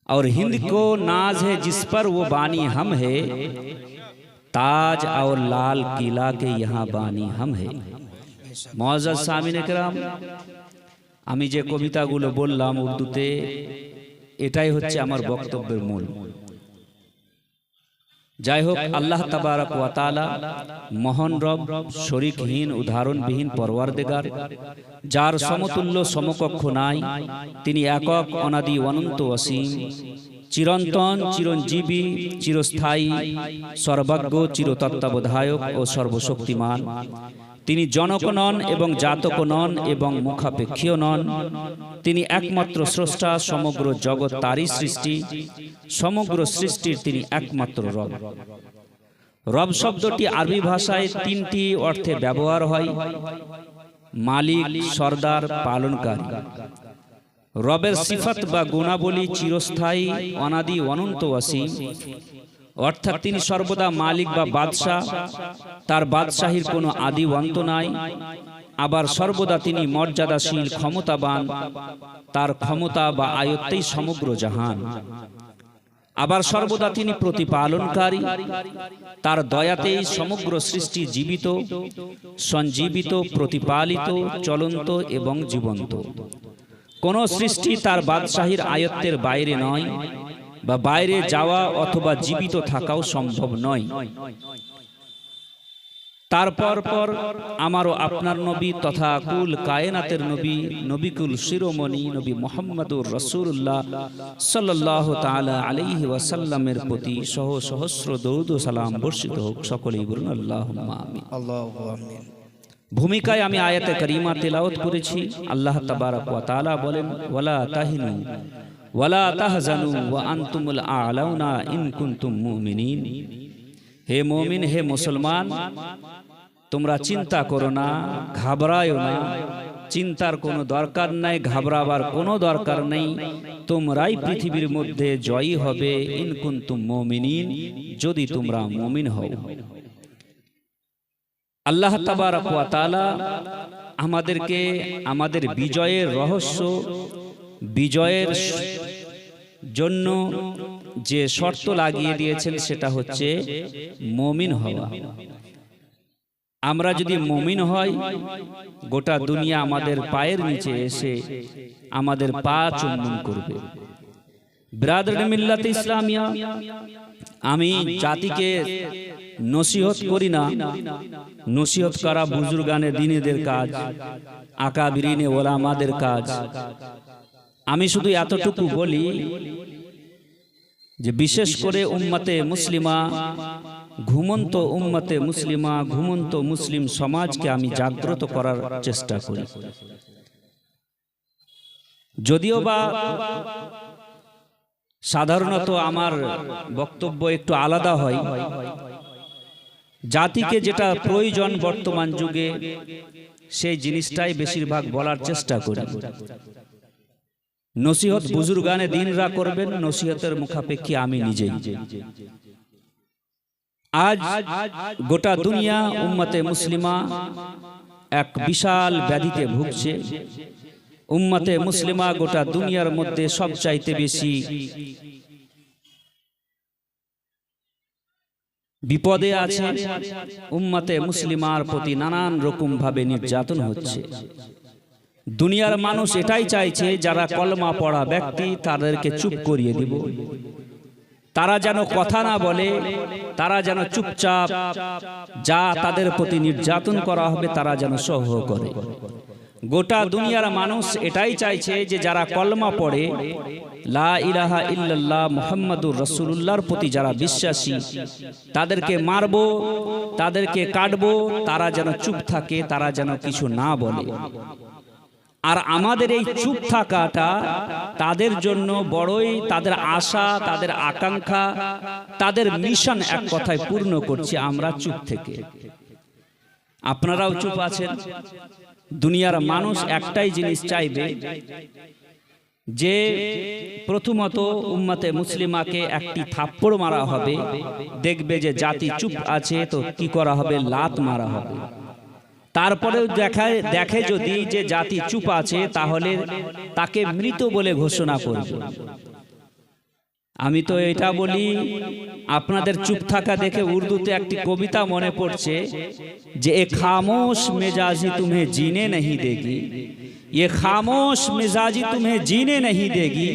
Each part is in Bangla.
और हिंद को नाज है जिस पर वो बानी हम है, ताज और लाल किला के यहाँ बानी हम है। मुअज़्ज़ज़ सामिन किराम, আমি যে কবিতাগুলো বললাম উর্দুতে, এটাই হচ্ছে আমার বক্তব্যের মূল। যাই হোক, আল্লাহ তাবারক ওয়া তাআলা মহান রব, শরীকহীন উদাহরণবিহীন পরওয়ারদিগার, যার সমতুল্য সমকক্ষ নাই। তিনি একক, অনাদি, অনন্ত, অসীম, চিরন্তন, চিরঞ্জীবী, চিরস্থায়ী, সর্বজ্ঞ, চিরতত্ত্বাবধায়ক ও সর্বশক্তিমান। তিনি জনক নন এবং জাতক নন এবং মুখাপেক্ষীয় নন। তিনি একমাত্র স্রষ্টা, সমগ্র জগৎ তারই সৃষ্টি, সমগ্র সৃষ্টির তিনি একমাত্র রব। রব শব্দটি আরবি ভাষায় তিনটি অর্থে ব্যবহার হয়: মালিক, সরদার, পালনকারী। রবের সিফাত বা গুণাবলী চিরস্থায়ী, অনাদি, অনন্ত, অসীম, অর্থাৎ তিনি সর্বদা মালিক বা বাদশাহ, তার বাদশাহীর কোনো আদি অন্ত নাই। আবার সর্বদা তিনি মর্যাদাশীল, ক্ষমতাবান, তার ক্ষমতা বা আয়ত্তেই সমগ্র জাহান। আবার সর্বদা তিনি প্রতিপালনকারী, তার দয়াতেই সমগ্র সৃষ্টি জীবিত, সঞ্জীবিত, প্রতিপালিত, চলন্ত এবং জীবন্ত। কোন সৃষ্টি তার বাদশাহীর আয়ত্তের বাইরে নয়, বা বাইরে যাওয়া অথবা জীবিত থাকাও সম্ভব নয়। তারপর আমারও আপনার নবী তথা কুল কায়নাতের নবী, নবিকুল শিরোমণি নবী মুহাম্মদুর রাসূলুল্লাহ সাল্লাল্লাহু তাআলা আলাইহি ওয়াসাল্লামের প্রতি সহস্র দরুদ ও সালাম বর্ষিত হোক। সকলেই বলুন আল্লাহুম্মা আমিন। আল্লাহু আমিন। ভূমিকায় আমি আয়াতে কারিমা তেলাওয়াত করেছি। আল্লাহ তাবারক ওয়া তাআলা বলেন, ওয়ালা তাহিনু ওয়ালা তাহজানু ওয়া আনতুমুল আ'লাউনা ইন কুনতুম মুমিনিন। হে মুমিন, হে মুসলমান, তোমরা চিন্তা করো না, ঘাবড়ায়ো না। চিন্তার কোনো দরকার নাই, ঘাবড়াবার কোনো দরকার নেই। তোমরাই পৃথিবীর মধ্যে জয়ী হবে, ইন কুনতুম মুমিনিন, যদি তোমরা মুমিন হও। আল্লাহ তাবারক ওয়া তাআলা আমাদেরকে আমাদের বিজয়ের রহস্য, বিজয়ের জন্য যে শর্ত লাগিয়ে দিয়েছেন সেটা হচ্ছে মুমিন হওয়া। আমরা যদি মুমিন হই, গোটা দুনিয়া আমাদের পায়ের নিচে এসে আমাদের পা চুম্বন করবে। বিরাদরানে মিল্লাতে ইসলামিয়া, আমি জাতিকে নসিহত করি না, নসিহত করা বুজুর্গানে দ্বীনের কাজ, আকাবিরিনে ওলামাদের কাজ। আমি শুধু এতটুকু বলি যে বিশেষ করে উম্মতে মুসলিমা, ঘুমন্ত উম্মতে মুসলিমা, ঘুমন্ত মুসলিম সমাজকে আমি জাগ্রত করার চেষ্টা করি। যদিও বা সাধারণত আমার বক্তব্য একটু আলাদা হয়। জাতিকে যেটা প্রয়োজন বর্তমান যুগে, সেই জিনিসটাই বেশিরভাগ বলার চেষ্টা করি। নসিহত বুজুর্গানে দ্বীনরা করবেন, নসিহতের মুখাপেক্ষী আমি নিজেই। আজ গোটা দুনিয়া উম্মতে মুসলিমা এক বিশাল ব্যাধিতে ভুগছে। উম্মতে মুসলিমা গোটা দুনিয়ার মধ্যে সবচাইতে বেশি বিপদে আছে। উম্মতে মুসলিমার প্রতি নানান রকম ভাবে নির্যাতন হচ্ছে। দুনিয়ার মানুষ এটাই চাইছে, যারা কলমা পড়া ব্যক্তি তাদেরকে চুপ করিয়ে দিব, তারা যেন কথা না বলে, তারা যেন চুপচাপ, যা তাদের প্রতি নির্যাতন করা হবে তারা যেন সহ্য করে। গোটা দুনিয়ার মানুষ এটাই চাইছে যে যারা কলমা পড়ে, লা ইলাহা ইল্লাল্লাহ মুহাম্মাদুর রাসূলুল্লাহর প্রতি যারা বিশ্বাসী, তাদেরকে মারবো, তাদেরকে কাটবো, তারা যেন চুপ থাকে, তারা যেন কিছু না বলে। আর আমাদের এই চুপ থাকাটা তাদের জন্য বড়ই, তাদের আশা, তাদের আকাঙ্ক্ষা, তাদের মিশন এক কথায় পূর্ণ করছি আমরা চুপ থেকে। আপনারাও চুপ আছেন। দুনিয়ার মানুষ একটাই জিনিস চাইবে, যে প্রথমত উম্মতে মুসলিমাকে একটি থাপ্পড় মারা হবে, দেখবে যে জাতি চুপ আছে তো কি করা হবে, লাত মারা হবে। তারপরেও দেখে যদি যে জাতি চুপ আছে তাহলে তাকে মৃত বলে ঘোষণা করবে। আমি তো এটা বলি, আপনাদের চুপ থাকা দেখে উর্দুতে একটি কবিতা মনে পড়ছে যে এ খামোশ মেজাজি तुम्हें जीने नहीं देगी, ये खामोश मिजाजी तुम्हें जीने नहीं देगी,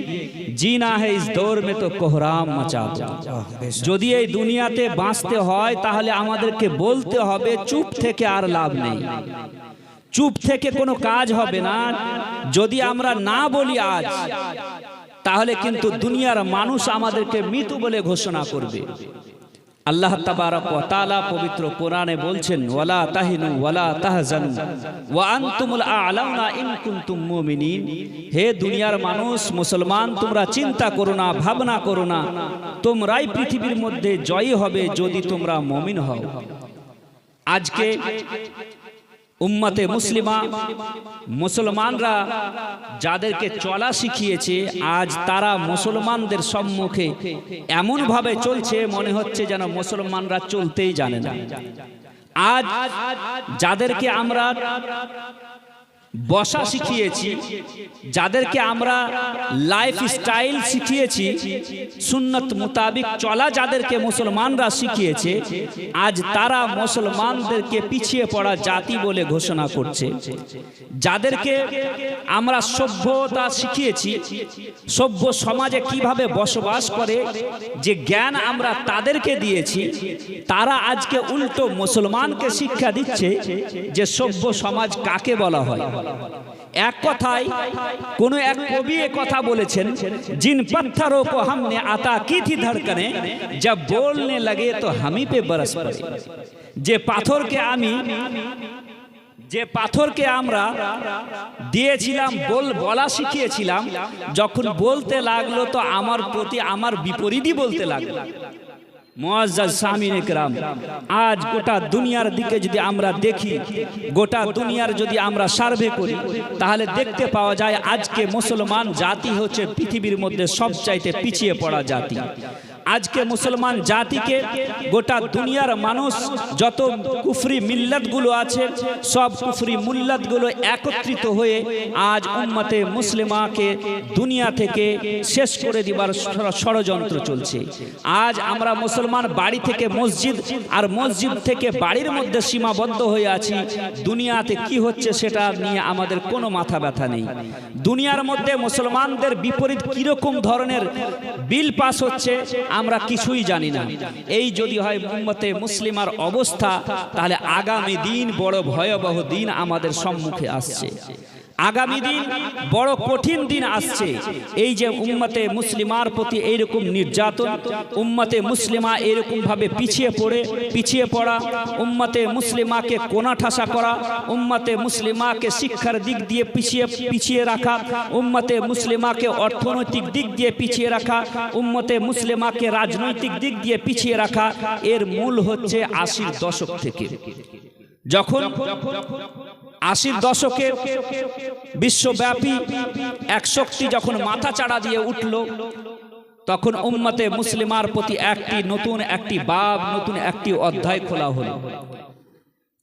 जीना है इस दौर में तो कोहराम मचा दो। যদি এই দুনিয়াতে বাঁচতে হয় তাহলে আমাদেরকে বলতে হবে, চুপ থেকে আর লাভ নেই, চুপ থেকে কোনো কাজ হবে না। যদি আমরা না বলি আজ, তাহলে কিন্তু দুনিয়ার মানুষ আমাদেরকে মৃত বলে ঘোষণা করবে। আল্লাহ তাবারক ওয়া তাআলা পবিত্র কোরআনে বলছেন, ওয়ালা তাহিনু ওয়ালা তাহজানু ওয়া আনতুমুল আ'লাউনা ইন কুনতুম মুমিনিন। হে দুনিয়ার মানুষ, মুসলমান, তোমরা চিন্তা করো না, ভাবনা করো না, তোমরাই পৃথিবীর মধ্যে জয়ী হবে যদি তোমরা মুমিন হও। আজকে উম্মতে মুসলিমা, মুসলমানরা যাদেরকে চলা শিখিয়েছে, আজ তারা মুসলমানদের সম্মুখে এমন ভাবে চলছে মনে হচ্ছে যেন মুসলমানরা চলতেই জানে না। আজ যাদেরকে আমরা বসা শিখিয়েছি, যাদেরকে আমরা লাইফ স্টাইল শিখিয়েছি, সুন্নত মোতাবিক চলা যাদেরকে মুসলমানরা শিখিয়েছে, আজ তারা মুসলমানদেরকে পিছিয়ে পড়া জাতি বলে ঘোষণা করছে। যাদেরকে আমরা সভ্যতা শিখিয়েছি, সভ্য সমাজে কিভাবে বসবাস করে যে জ্ঞান আমরা তাদেরকে দিয়েছি, তারা আজকে উল্টো মুসলমানকে শিক্ষা দিচ্ছে যে সভ্য সমাজ কাকে বলা হয়। এক কথায় কোন এক কবি এ কথা বলেছেন, জিন পत्थरों को हमने आता की थी धड़कने जब बोलने लगे तो हम ही पे बरस पड़े। যে পাথরকে আমরা দিয়েছিলাম, বলা শিখিয়েছিলাম, যখন বলতে লাগলো তো আমার প্রতি আমার বিপরীতই বলতে লাগলো। মুআজ্জাজ সামিনে কেরাম, আজ গোটা দুনিয়ার দিকে যদি আমরা দেখি, গোটা দুনিয়ার যদি আমরা সার্ভে করি, তাহলে দেখতে পাওয়া যায় আজকে মুসলমান জাতি হচ্ছে পৃথিবীর মধ্যে সবচাইতে পিছিয়ে পড়া জাতি। আজকে মুসলমান জাতিকে গোটা দুনিয়ার মানুষ, যত কুফরি মিল্লাতগুলো আছে, সব কুফরি মিল্লাতগুলো একত্রিত হয়ে আজ উম্মতে মুসলিমাকে দুনিয়া থেকে শেষ করে দিবার ষড়যন্ত্র চলছে। আজ আমরা মুসলমান বাড়ি থেকে মসজিদ আর মসজিদ থেকে বাড়ির মধ্যে সীমাবদ্ধ হয়ে আছি। দুনিয়াতে কি হচ্ছে সেটা নিয়ে আমাদের কোনো মাথা ব্যথা নেই। দুনিয়ার মধ্যে মুসলমানদের বিপরীত কিরকম ধরনের বিল পাস হচ্ছে আমরা কিছুই জানি না। এই যদি হয় উম্মতে মুসলিমার অবস্থা, তাহলে আগামী দিন বড় ভয়াবহ দিন আমাদের সম্মুখে আসছে। আগামী দিন বড় কঠিন দিন আসছে। এই যে উম্মতে মুসলিমার প্রতি এইরকম নির্যাতন, উম্মতে মুসলিমা এরকম ভাবে পিছিয়ে পড়া, উম্মতে মুসলিমাকে কোণাঠাসা করা, উম্মতে মুসলিমাকে শিক্ষার দিক দিয়ে পিছিয়ে রাখা, উম্মতে মুসলিমাকে অর্থনৈতিক দিক দিয়ে পিছিয়ে রাখা, উম্মতে মুসলিমাকে রাজনৈতিক দিক দিয়ে পিছিয়ে রাখা, এর মূল হচ্ছে 80 দশক থেকে। যখন 80 দশকে বিশ্বব্যাপী এক শক্তি যখন মাথা চাড়া দিয়ে উঠল, তখন উম্মতে মুসলিমার প্রতি নতুন একটি অধ্যায় খোলা হলো।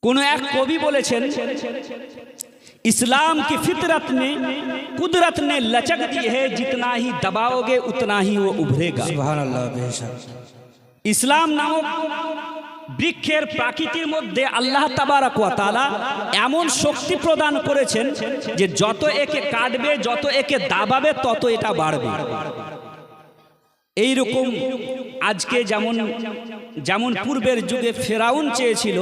কোন এক কবি বলেছেন, इस्लाम की फितरत ने कुदरत ने लचक दी है, जितना ही दबाओगे उतना ही वो उभरेगा। सुभान अल्लाह। इस्लाम नामक বৃক্ষের প্রাকৃতির মধ্যে আল্লাহ তাবারক ওয়া তাআলা এমন শক্তি প্রদান করেছেন যে যত একে কাটবে, যত একে দাবাবে, তত এটা বাড়বে। এইরকম আজকে যেমন পূর্বের যুগে ফেরাউন চেয়েছিল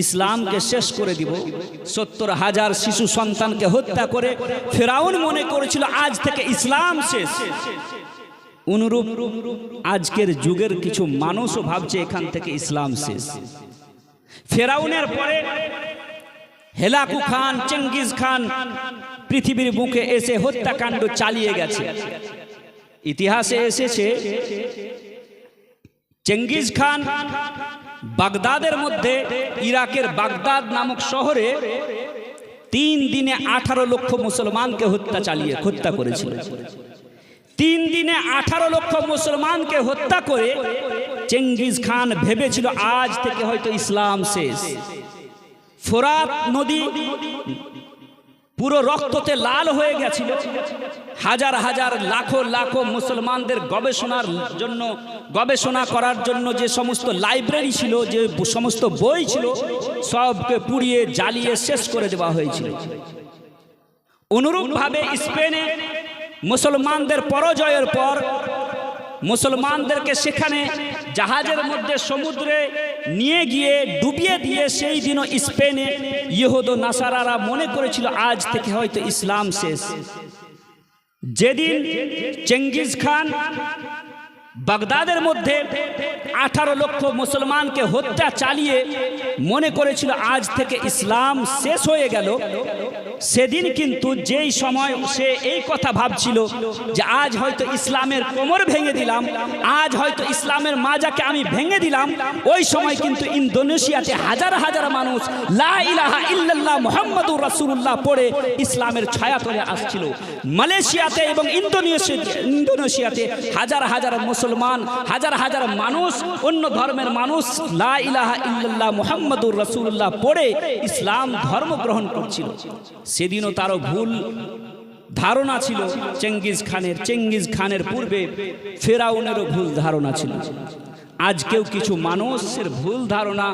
ইসলামকে শেষ করে দিব, 70,000 শিশু সন্তানকে হত্যা করে ফেরাউন মনে করেছিল আজ থেকে ইসলাম শেষ। অনুরূপ আজকের যুগের কিছু মানুষও ভাবছে এখান থেকে ইসলাম শেষ। ফেরাউনের পরে হেলাকু খান, চেঙ্গিজ খান পৃথিবীর বুকে এসে হত্যাকাণ্ড চালিয়ে গেছে। ইতিহাসে এসেছে চেঙ্গিজ খান বাগদাদের মধ্যে, ইরাকের বাগদাদ নামক শহরে 3 দিনে 18 লক্ষ মুসলমানকে হত্যা করেছিল। 3 দিনে 18 লক্ষ মুসলমানকে হত্যা করে চেঙ্গিজ খান ভেবেছিল আজ থেকে হয়তো ইসলাম শেষ। ফোরাত নদী পুরো রক্ততে লাল হয়ে গেছিল। হাজার হাজার লাখো লাখো মুসলমানদের গবেষণা করার জন্য যে সমস্ত লাইব্রেরি ছিল, যে সমস্ত বই ছিল, সবকে পুড়িয়ে জ্বালিয়ে শেষ করে দেওয়া হয়েছিল। অনুরূপভাবে স্পেনে মুসলমানদের পরাজয়ের পর মুসলমানদেরকে সেখানে জাহাজের মধ্যে সমুদ্রে নিয়ে গিয়ে ডুবিয়ে দিয়ে সেই দিনও স্পেনে ইহুদ ও নাসারারা মনে করেছিল আজ থেকে হয়তো ইসলাম শেষ। যেদিন চেঙ্গিজ খান বাগদাদের মধ্যে 18 লক্ষ মুসলমানকে হত্যা চালিয়ে মনে করেছিল আজ থেকে ইসলাম শেষ হয়ে গেল, সেদিন কিন্তু যেই সময় সে এই কথা ভাবছিল যে আজ হয়তো ইসলামের কোমর ভেঙে দিলাম, আজ হয়তো ইসলামের মাজাকে আমি ভেঙে দিলাম, ওই সময় কিন্তু ইন্দোনেশিয়াতে হাজার হাজার মানুষ লা ইলাহা ইল্লাল্লাহ মুহাম্মাদুর রাসূলুল্লাহ পড়ে ইসলামের ছায়াতলে আসছিল। মালয়েশিয়াতে এবং ইন্দোনেশিয়াতে হাজার হাজার মুসলমান, হাজার হাজার মানুষ, অন্য ধর্মের মানুষ লা ইলাহা ইল্লাল্লাহ মুহাম্মাদুর রাসূলুল্লাহ পড়ে ইসলাম ধর্ম গ্রহণ করছিল। সেদিনও তারও ভুল ধারণা ছিল চেঙ্গিজ খানের পূর্বে ফেরাউনেরও ভুল ধারণা ছিল। আজকেও কিছু মানুষের ভুল ধারণা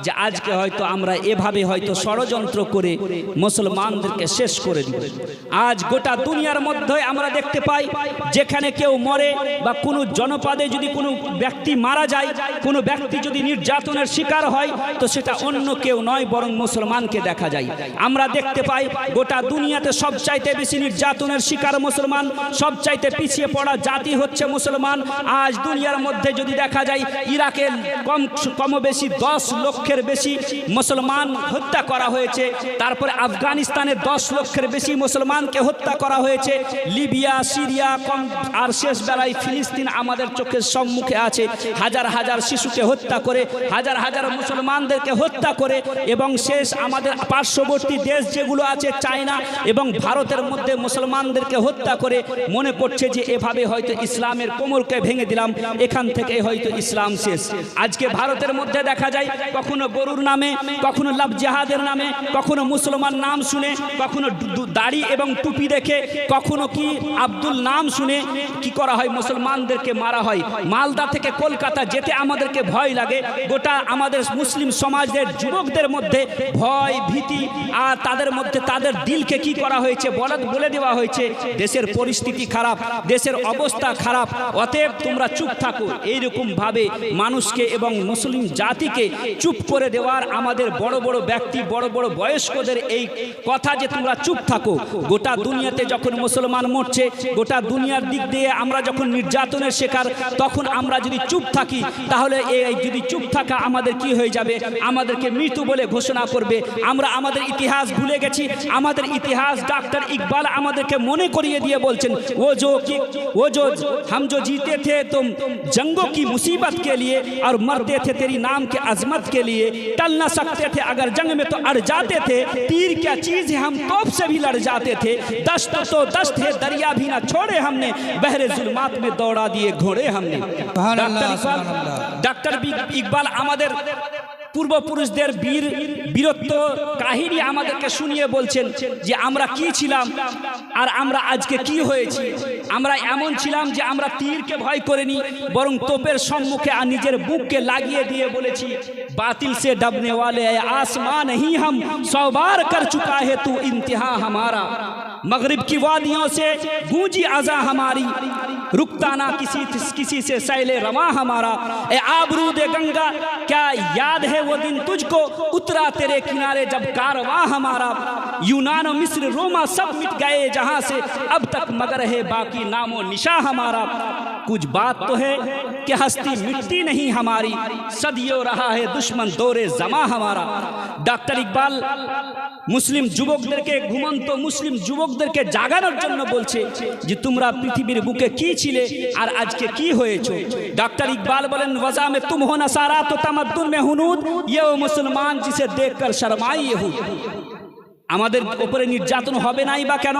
যে আজকে হয়তো আমরা এভাবে হয়তো ষড়যন্ত্র করে মুসলমানদেরকে শেষ করে দিব। আজ গোটা দুনিয়ার মধ্যে আমরা দেখতে পাই যেখানে কেউ মরে বা কোনো জনপদে যদি কোনো ব্যক্তি মারা যায়, কোনো ব্যক্তি যদি নির্যাতনের শিকার হয়, তো সেটা অন্য কেউ নয় বরং মুসলমানকে দেখা যায়। আমরা দেখতে পাই গোটা দুনিয়াতে সবচাইতে বেশি নির্যাতনের শিকার মুসলমান, সবচাইতে পিছিয়ে পড়া জাতি হচ্ছে মুসলমান। আজ দুনিয়ার মধ্যে যদি দেখা যায় ইরাকে কম বেশি 10 লক্ষের বেশি মুসলমান হত্যা করা হয়েছে, তারপরে আফগানিস্তানে 10 লক্ষের বেশি মুসলমানকে হত্যা করা হয়েছে, লিবিয়া, সিরিয়া, আর শেষ বেলায় ফিলিস্তিন আমাদের চোখের সম্মুখে আছে। হাজার হাজার শিশুকে হত্যা করে, হাজার হাজার মুসলমানদেরকে হত্যা করে, এবং শেষ আমাদের পার্শ্ববর্তী দেশ যেগুলো আছে চায়না এবং ভারতের মধ্যে মুসলমানদেরকে হত্যা করে মনে করছে যে এভাবে হয়তো ইসলামের কোমরকে ভেঙে দিলাম, এখান থেকে হয়তো ইসলাম শেষ। আজকে ভারতের মধ্যে দেখা যায় কখনো গরুর নামে, কখনো লাভ জেহাদের নামে, কখনো মুসলমান নাম শুনে, কখনো দাড়ি এবং টুপি দেখে, কখনো কি আব্দুল নাম শুনে কি করা হয়, মুসলমানদেরকে মারা হয়। মালদা থেকে কলকাতা যেতে আমাদেরকে ভয় লাগে। গোটা আমাদের মুসলিম সমাজের যুবকদের মধ্যে ভয়, ভীতি, আর তাদের মধ্যে তাদের দিলকে কি করা হয়েছে বলে দেওয়া হয়েছে দেশের পরিস্থিতি খারাপ, দেশের অবস্থা খারাপ, অতএব তোমরা চুপ থাকো। এইরকম ভাবে মানুষকে এবং মুসলিম জাতিকে চুপ করে দেওয়ার আমাদের বড় বড় ব্যক্তি, বড় বড় বয়স্কদের এই কথা যে তোমরা চুপ থাকো। গোটা দুনিয়াতে যখন মুসলমান মরছে, গোটা দুনিয়ার দিক দিয়ে আমরা যখন নির্যাতনের শিকার, তখন আমরা যদি চুপ থাকি তাহলে এই যদি চুপ থাকা আমাদের কি হয়ে যাবে, আমাদেরকে মৃত্যু বলে ঘোষণা করবে। আমরা আমাদের ইতিহাস ভুলে গেছি। আমাদের ইতিহাস ডাক্তার ইকবাল আমাদেরকে মনে করিয়ে দিয়ে বলছেন, वो जो हम जो जीते थे तुम जंगों की मुसीबत के लिए और मरते थे तेरी नाम के अजमत के लिए, टल ना सकते थे अगर जंग में तो अड़ जाते थे, तीर क्या चीज है हम तोप से भी लड़ जाते थे, दस्त तो दस्त है दरिया भी ना छोड़े हमने, बहरे जुल्मात में दौड़ा दिए घोड़े हमने। डॉक्टर इकबाल আমাদের পূর্বপুরুষদের বীরত্ব কাহিনী আমাদেরকে শুনিয়ে বলছেন যে আমরা কি ছিলাম আর আমরা আজকে কি হয়েছি। আমরা এমন ছিলাম যে আমরা তীরকে ভয় করিনি, বরং তোপের সম্মুখে আর নিজের বুককে লাগিয়ে দিয়ে বলেছি, বাতিল সে ডবনে वाले आसमां नहीं हम 100 बार कर चुका है तू इंतहा हमारा, मगरिब की वादियों से गूंजी अज़ा हमारी, रुकता ना किसी से सैले रवा हमारा, ए आबरूदे गंगा क्या याद है वो दिन तुझको, उतरा तेरे किनारे जब कारवां हमारा, यूनान और मिस्र रोमा सब मिट गए जहां से, अब तक मगर है बाकी नामो निशा हमारा, कुछ बात तो है कि हस्ती मिटती नहीं हमारी, सदियों रहा है दुश्मन दौरे जमा हमारा। डॉक्टर इकबाल মুসলিম যুবকদেরকে, ঘুমন্ত মুসলিম যুবকদেরকে জাগানোর জন্য বলছে যে তোমরা পৃথিবীর বুকে কি ছিলে আর আজকে কি হয়েছো। ডক্টর ইকবাল বলেন, ওয়াজা মে তুম হো নসারা তো তামাদ্দুন মে হুনুদ, ইয়ে ও মুসলমান জিসে দেখকর শর্মাই ইহুদ। আমাদের উপরে নির্যাতন হবে নাই বা কেন?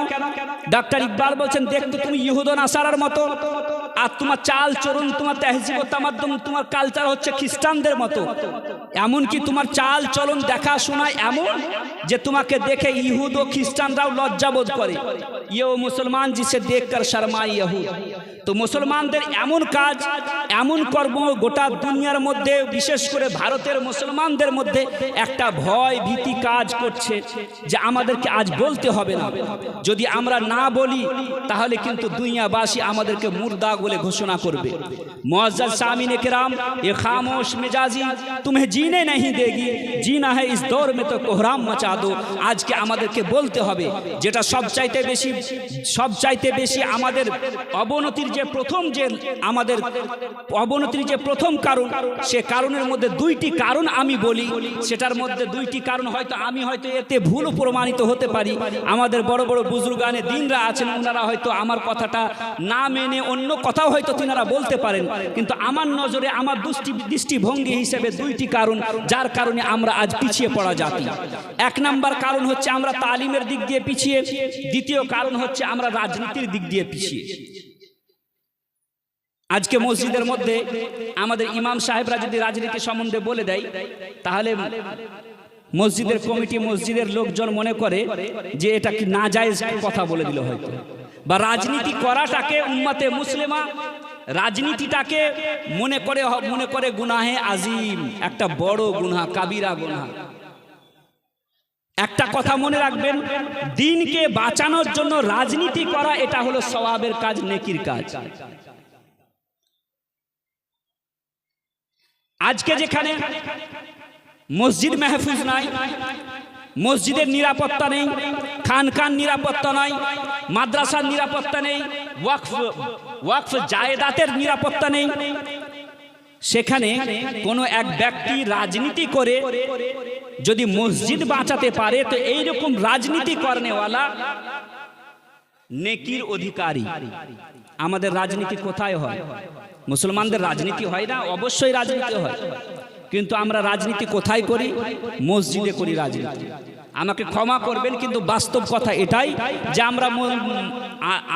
ডক্টর ইকবাল বলছেন, দেখতো তুমি ইহুদ ও নাসারার মতো, আর তোমার চাল চরণ, তোমার তেহজিব ও তামাদ্দুন, তোমার কালচার হচ্ছে খ্রিস্টানদের মতো। এমনকি তোমার চাল চলন দেখাশোনা এমন যে তোমাকে দেখে ইহুদ ও খ্রিস্টানরাও লজ্জাবোধ করে। ইয়ে ও মুসলমান জিসে দেখকর শর্মায় ইহুদ। তো মুসলমানদের এমন কাজ, এমন কর্ম গোটা দুনিয়ার মধ্যে, বিশেষ করে ভারতের মুসলমানদের মধ্যে একটা ভয় ভীতি কাজ করছে যে আমাদেরকে আজ বলতে হবে না। যদি আমরা না বলি তাহলে কিন্তু দুনিয়াবাসী আমাদেরকে মুর্দা বলে ঘোষণা করবে। মুআজ্জাজ সামিনে কেরাম, এ খামোশ মেজাজি तुम्हें जीने नहीं देगी, जीना है इस दौर में तो कोहराम मचा दो। আজকে আমাদেরকে বলতে হবে, যেটা সবচাইতে বেশি আমাদের অবনতির যে প্রথম কারণ, সে কারণের মধ্যে দুইটি কারণ আমি বলি। সেটার মধ্যে দুইটি কারণ আমি হয়তো এতে ভুল প্রমাণিত হতে পারি। আমাদের বড় বড় বুজুর্গানে দিনরা আছেন, ওনারা হয়তো আমার কথাটা না মেনে অন্য কথাও হয়তো তিনারা বলতে পারেন, কিন্তু আমার নজরে, আমার দৃষ্টিভঙ্গি হিসেবে দুইটি কারণ যার কারণে আমরা আজ পিছিয়ে পড়া জাতি। এক নাম্বার কারণ হচ্ছে আমরা তালিমের দিক দিয়ে পিছিয়ে, দ্বিতীয় কারণ হচ্ছে আমরা রাজনীতির দিক দিয়ে পিছিয়ে। আজকে মসজিদের মধ্যে আমাদের ইমাম সাহেবরা যদি রাজনীতি সম্বন্ধে বলে দেয়, তাহলে মসজিদের কমিটি, মসজিদের লোকজন মনে করে যে এটা কি নাজায়েজ কথা বলে দিল হয়তো, বা রাজনীতি করাটাকে উম্মতে মুসলিমা রাজনীতিটাকে মনে করে গুনাহে আজিম, একটা বড় গুনাহ, কাবিরা গুনাহ। একটা কথা মনে রাখবেন, দিনকে বাঁচানোর জন্য রাজনীতি করা এটা হলো সওয়াবের কাজ, নেকির কাজ। আজকে যেখানে মসজিদ মাহফুজ নাই, মসজিদের নিরাপত্তা নেই, খানকার নিরাপত্তা নাই, মাদ্রাসার নিরাপত্তা নেই, ওয়াকফ জায়েদাতের নিরাপত্তা নেই, সেখানে কোনো এক ব্যক্তি রাজনীতি করে যদি মসজিদ বাঁচাতে পারে, তো এইরকম রাজনীতি করনেওয়ালা নেকির অধিকারী। আমাদের রাজনীতি কোথায় হয়? মুসলমানদের রাজনীতি হয় না? অবশ্যই রাজনীতি হয়, কিন্তু আমরা রাজনীতি কোথায় করি? মসজিদে করি রাজনীতি। আমাকে ক্ষমা করবেন, কিন্তু বাস্তব কথা এটাই যে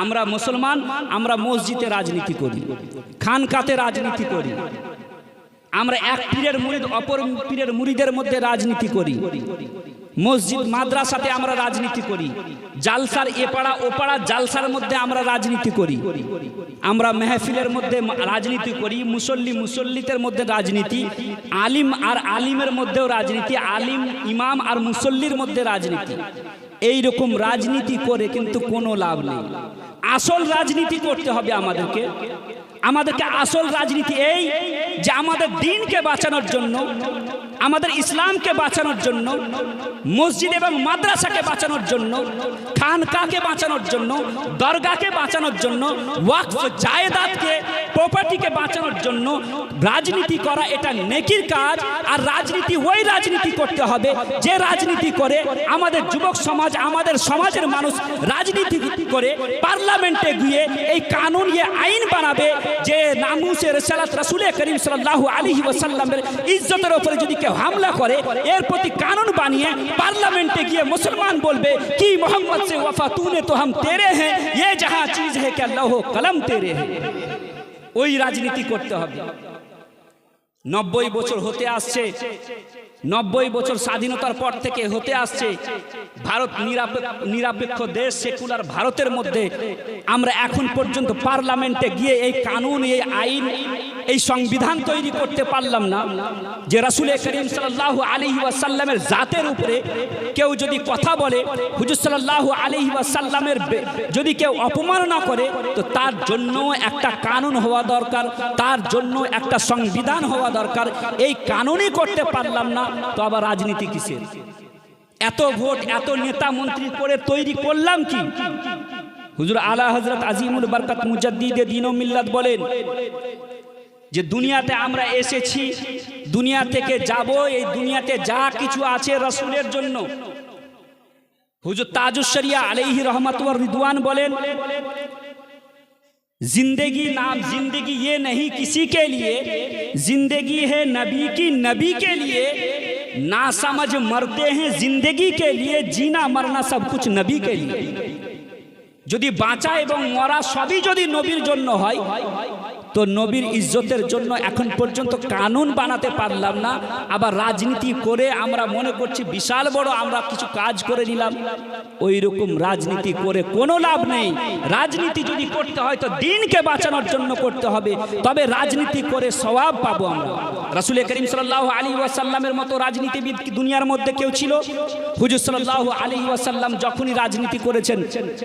আমরা মুসলমান, আমরা মসজিদে রাজনীতি করি, খানকাতে রাজনীতি করি, আমরা এক পীরের মুরিদ অপর পীরের মুরিদের মধ্যে রাজনীতি করি, মসজিদ মাদ্রাসাতে আমরা রাজনীতি করি, জালসার এপাড়া ওপাড়া জালসার মধ্যে আমরা রাজনীতি করি, আমরা মেহফিলের মধ্যে রাজনীতি করি, মুসল্লিদের মধ্যে রাজনীতি, আলিম আর আলিমের মধ্যেও রাজনীতি, আলিম ইমাম আর মুসল্লির মধ্যে রাজনীতি। এই রকম রাজনীতি করে কিন্তু কোনো লাভ নেই। আসল রাজনীতি করতে হবে আমাদেরকে আসল রাজনীতি এই যে আমাদের দ্বীনকে বাঁচানোর জন্য, আমাদের ইসলামকে বাঁচানোর জন্য, মসজিদ এবং মাদ্রাসাকে বাঁচানোর জন্য, খানকাকে বাঁচানোর জন্য, দরগাকে বাঁচানোর জন্য, ওয়াকফ জায়েদাতকে, প্রপার্টিকে বাঁচানোর জন্য রাজনীতি করা এটা নেকির কাজ। আর রাজনীতি ওই রাজনীতি করতে হবে যে রাজনীতি করে আমাদের যুবক সমাজ, আমাদের সমাজের মানুষ রাজনীতি করে পার্লামেন্টে গিয়ে এই কানুন, আইন বানাবে যে নামুসে রিসালাত রাসূল করিম সাল্লাল্লাহু আলাইহি ওয়াসাল্লামের ইজ্জতের উপরে যদি কেউ হামলা করে, এর প্রতি কানুন বানিয়ে পার্লামেন্টে গিয়ে মুসলমান বলবে কি মোহাম্মদ से वफा तूने तो हम तेरे हैं, ये जहां चीज है कि अल्लाह कलम तेरे हैं। ওই রাজনীতি করতে হবে। 90 বছর হতে আসছে, 90 বছর স্বাধীনতার পর থেকে হতে আসছে, ভারত নিরপেক্ষ দেশ, সেকুলার ভারতের মধ্যে আমরা এখন পর্যন্ত পার্লামেন্টে গিয়ে এই কানুন, এই আইন, এই সংবিধান তৈরি করতে পারলাম না যে রাসূল করিম সাল্লাল্লাহু আলাইহি ওয়াসাল্লামের জাতের উপরে কেউ যদি কথা বলে, হুজুর সাল্লাল্লাহু আলাইহি ওয়াসাল্লামের যদি কেউ অপমাননা করে, তো তার জন্য একটা কানুন হওয়া দরকার, তার জন্য একটা সংবিধান হওয়া দরকার। এই কানুনই করতে পারলাম না, তো আবার রাজনীতি কিসের? এত ভোট, এত নেতা মন্ত্রী করে তৈরি করলাম কি? হুজুর আলা হযরত আজিমুল বরকত মুজাদ্দিদে দ্বীন ও মিল্লাত বলেন যে দুনিয়াতে আমরা এসেছি, দুনিয়া থেকে যাব, এই দুনিয়াতে যা কিছু আছে রাসূলের জন্য। হুজুর তাজুশ শরিয়া আলাইহি रहमत व रिदवान बोलें, जिंदगी नाम जिंदगी ये नहीं किसी के लिए, जिंदगी है नबी की नबी के लिए, ना समझ मरते हैं जिंदगी के लिए, जीना मरना सब कुछ नबी के लिए। যদি বাঁচা এবং মরা সবই যদি নবীর জন্য হয়, তো নবীর ইজ্জতের জন্য এখন পর্যন্ত কানুন বানাতে পারলাম না, আবার রাজনীতি করে আমরা মনে করছি বিশাল বড় আমরা কিছু কাজ করে নিলাম। ওই রকম রাজনীতি করে কোনো লাভ নেই। রাজনীতি যদি করতে হয় তো দিনকে বাঁচানোর জন্য করতে হবে, তবে রাজনীতি করে সওয়াব পাবো আমরা। রাসূল করিম সাল্লাল্লাহু আলাইহি ওয়াসাল্লামের মতো রাজনীতিবিদ কি দুনিয়ার মধ্যে কেউ ছিল? হুজুর সাল্লাল্লাহু আলাইহি ওয়াসাল্লাম যখনই রাজনীতি করেছেন,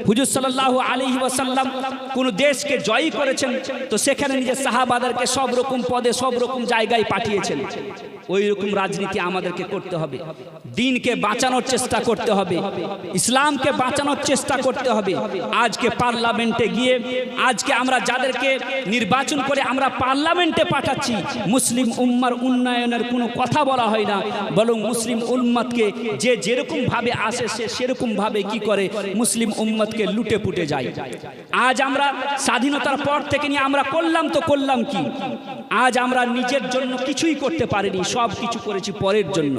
হুজুর সাল্লাল্লাহু আলাইহি ওয়াসাল্লাম কোন দেশকে জয়ী করেছেন, তো সেখানে নিজের সাহাবাদেরকে সব রকম পদে সব রকম জায়গায় পাঠিয়েছেন। ওই রকম রাজনীতি আমাদেরকে করতে হবে। দিনকে বাঁচানোর চেষ্টা করতে হবে, ইসলামকে বাঁচানোর চেষ্টা করতে হবে। আজকে পার্লামেন্টে গিয়ে আজকে আমরা যাদেরকে নির্বাচন করে আমরা পার্লামেন্টে পাঠাচ্ছি, মুসলিম উম্মার উন্নয়নের কোনো কথা বলা হয় না, বরং মুসলিম উম্মতকে যে যেরকম ভাবে আসে সে সেরকম ভাবে কি করে মুসলিম উম্মতকে লুটে পুটে যায়। আজ আমরা স্বাধীনতার পর থেকে নিয়ে আমরা করলাম তো করলাম কি? আজ আমরা নিজের জন্য কিছুই করতে পারিনি, সব কিছু করেছি পরের জন্য।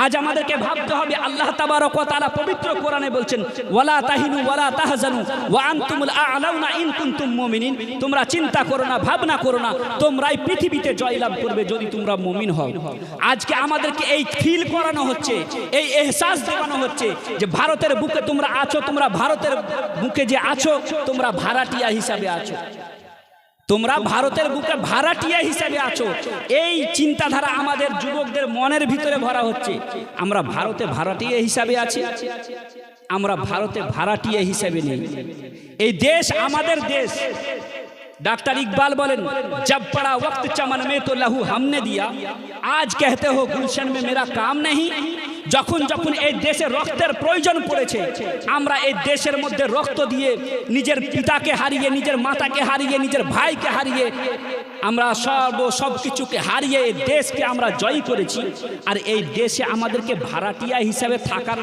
আজ আমাদেরকে ভাবতে হবে, আল্লাহ তাবারক ওয়া তাআলা পবিত্র কোরআনে বলছেন, ওয়ালা তাহিনু ওয়ালা তাহজানু ওয়া আনতুমুল আ'লাউনা ইন কুনতুম মুমিনিন। তোমরা চিন্তা করো না, ভাবনা করো না, তোমরাই পৃথিবীতে জয়লাভ করবে যদি তোমরা মুমিন হও। আজকে আমাদেরকে এই ফিল করানো হচ্ছে, এই এহসাস দেওয়ানো হচ্ছে যে ভারতের বুকে তোমরা আছো, তোমরা ভারতের বুকে যে আছো তোমরা ভাড়াটিয়া হিসাবে আছো, তোমরা ভারতের বুকে ভাড়াটিয়া হিসাবে আছো। এই চিন্তাধারা আমাদের যুবকদের মনের ভিতরে ভরা হচ্ছে। আমরা ভারতে ভাড়াটিয়া হিসাবে আছি, আমরা ভারতে ভাড়াটিয়া হিসাবে নেই। এই দেশ আমাদের দেশ। डॉक्टर इकबाल बोलें, जब पड़ा वक्त चमन में तो लहू हमने दिया, आज कहते हो गुलशन में मेरा काम नहीं। যখন যখন এই দেশে রক্তের প্রয়োজন পড়েছে, আমরা এই দেশের মধ্যে রক্ত দিয়ে নিজের পিতাকে হারিয়ে, নিজের মাতাকে হারিয়ে, নিজের ভাইকে হারিয়ে, আমরা সব কিছুকে হারিয়ে এই দেশকে আমরা জয় করেছি। আর এই দেশে আমাদেরকে ভাড়াটিয়া হিসাবে থাকার,